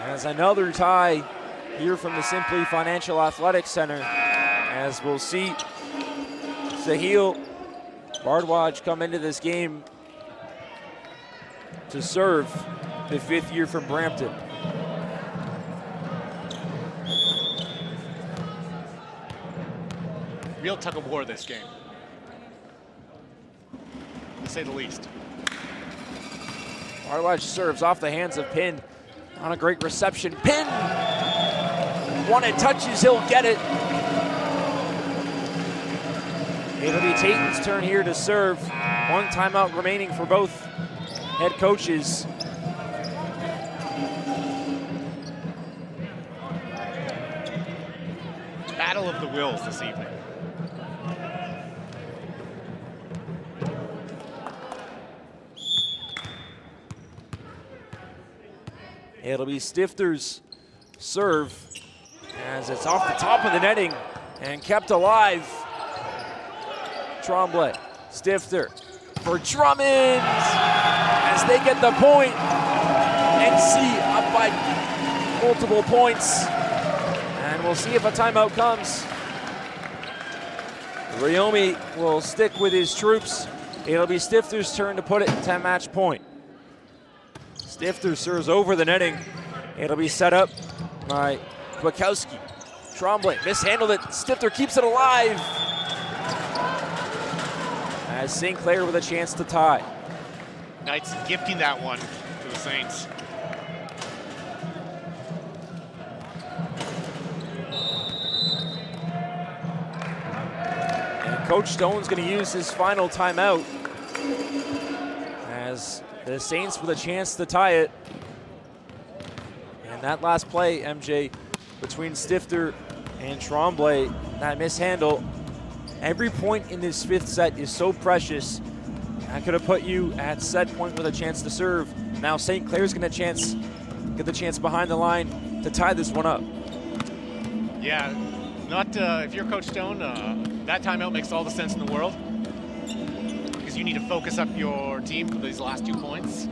As another tie here from the Simply Financial Athletics Center, as we'll see Sahil Bardwaj come into this game to serve, the 5th year from Brampton. Real tug of war this game, to say the least. Bardwaj serves off the hands of Pinn on a great reception. Pinn! One it touches, he'll get it. It'll be Tatum's turn here to serve. 1 timeout remaining for both head coaches. Battle of the wills this evening. It'll be Stifter's serve as it's off the top of the netting and kept alive. Tremblay, Stifter for Drummond as they get the point. NC up by multiple points. And we'll see if a timeout comes. Riomi will stick with his troops. It'll be Stifter's turn to put it to match point. Stifter serves over the netting. It'll be set up by Kwiatkowski. Tremblay mishandled it. Stifter keeps it alive. As St. Clair with a chance to tie. Knights gifting that one to the Saints. And Coach Stone's going to use his final timeout as the Saints with a chance to tie it. And that last play, MJ, between Stifter and Tremblay, that mishandle. Every point in this 5th set is so precious. That could have put you at set point with a chance to serve. Now St. Clair's going to get the chance behind the line to tie this one up. Yeah, if you're Coach Stone, that timeout makes all the sense in the world because you need to focus up your team for these last 2 points.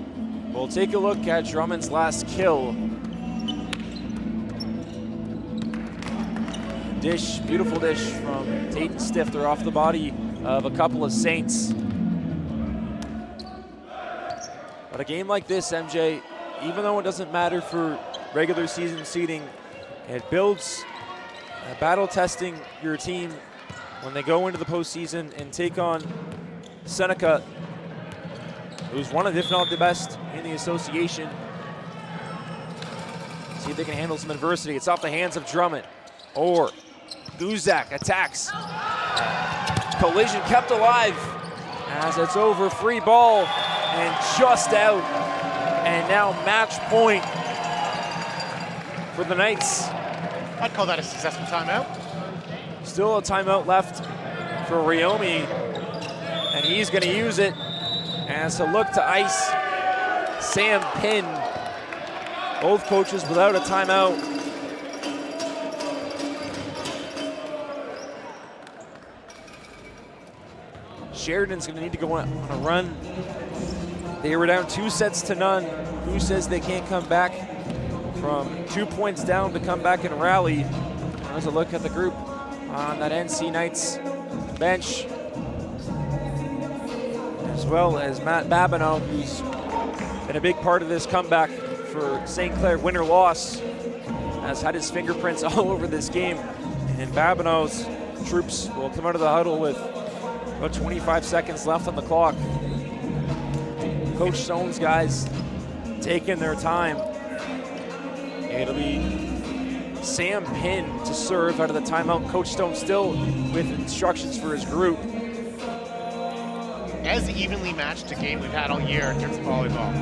We'll take a look at Drummond's last kill. Dish, beautiful dish from Tate Stifter off the body of a couple of Saints. But a game like this, MJ, even though it doesn't matter for regular season seeding, it builds battle testing your team when they go into the postseason and take on Seneca, who's one of, if not the best in the association. See if they can handle some adversity. It's off the hands of Drummond. Or Guzak attacks. collision kept alive as it's over, free ball and just out. And now match point for the Knights. I'd call that a successful timeout. Still a timeout left for Ryomi, and he's going to use it as a look to ice Sam Pin. Both coaches without a timeout. Sheridan's going to need to go on a run. They were down 2-0. Who says they can't come back from 2 points down to come back and rally? There's a look at the group on that NC Knights bench, as well as Matt Babineau, who's been a big part of this comeback for St. Clair. Win or loss, has had his fingerprints all over this game. And Babineau's troops will come out of the huddle with about 25 seconds left on the clock. Coach Stone's guys taking their time. It'll be Sam Pin to serve out of the timeout. Coach Stone still with instructions for his group. As evenly matched a game we've had all year in terms of volleyball.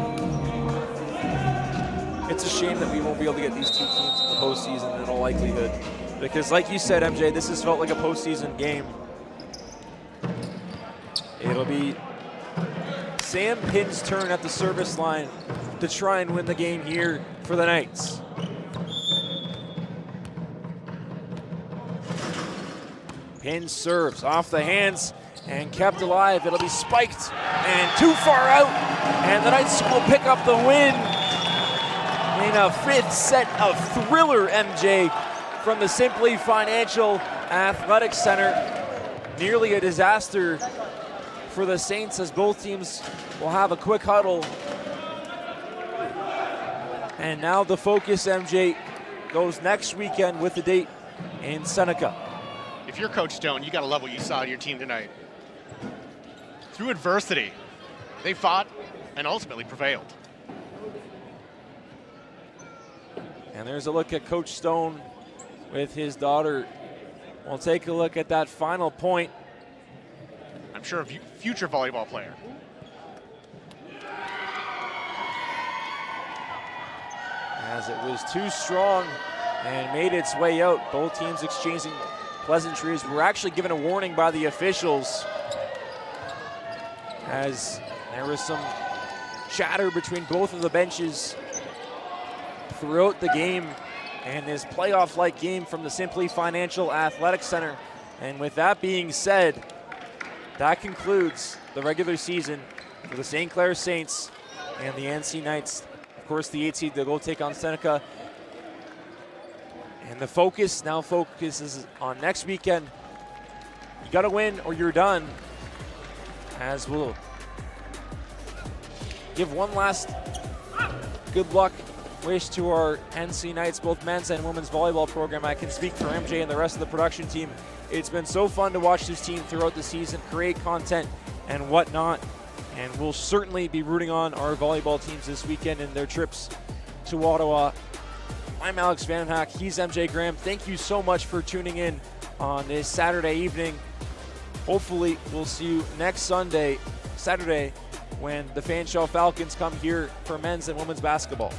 It's a shame that we won't be able to get these two teams in the postseason in all likelihood. Because like you said, MJ, this has felt like a postseason game. It'll be Sam Pin's turn at the service line to try and win the game here for the Knights. Pin serves off the hands and kept alive. It'll be spiked and too far out. And the Knights will pick up the win in a fifth set of thriller, MJ, from the Simply Financial Athletics Center. Nearly a disaster for the Saints as both teams will have a quick huddle. And now the focus, MJ, goes next weekend with the date in Seneca. If you're Coach Stone, you gotta love what you saw in your team tonight. Through adversity, they fought and ultimately prevailed. And there's a look at Coach Stone with his daughter. We'll take a look at that final point. I'm sure a future volleyball player. As it was too strong and made its way out. Both teams exchanging pleasantries. We're actually given a warning by the officials as there was some chatter between both of the benches throughout the game and this playoff-like game from the Simply Financial Athletics Center. And with that being said, that concludes the regular season for the St. Clair Saints and the NC Knights. Of course, the 8 seed, they'll go take on Seneca. And the focus now focuses on next weekend. You got to win or you're done. As we'll give one last good luck wish to our NC Knights, both men's and women's volleyball program. I can speak for MJ and the rest of the production team. It's been so fun to watch this team throughout the season, create content and whatnot. And we'll certainly be rooting on our volleyball teams this weekend in their trips to Ottawa. I'm Alex Van Hack. He's MJ Graham. Thank you so much for tuning in on this Saturday evening. Hopefully, we'll see you next Saturday, when the Fanshawe Falcons come here for men's and women's basketball.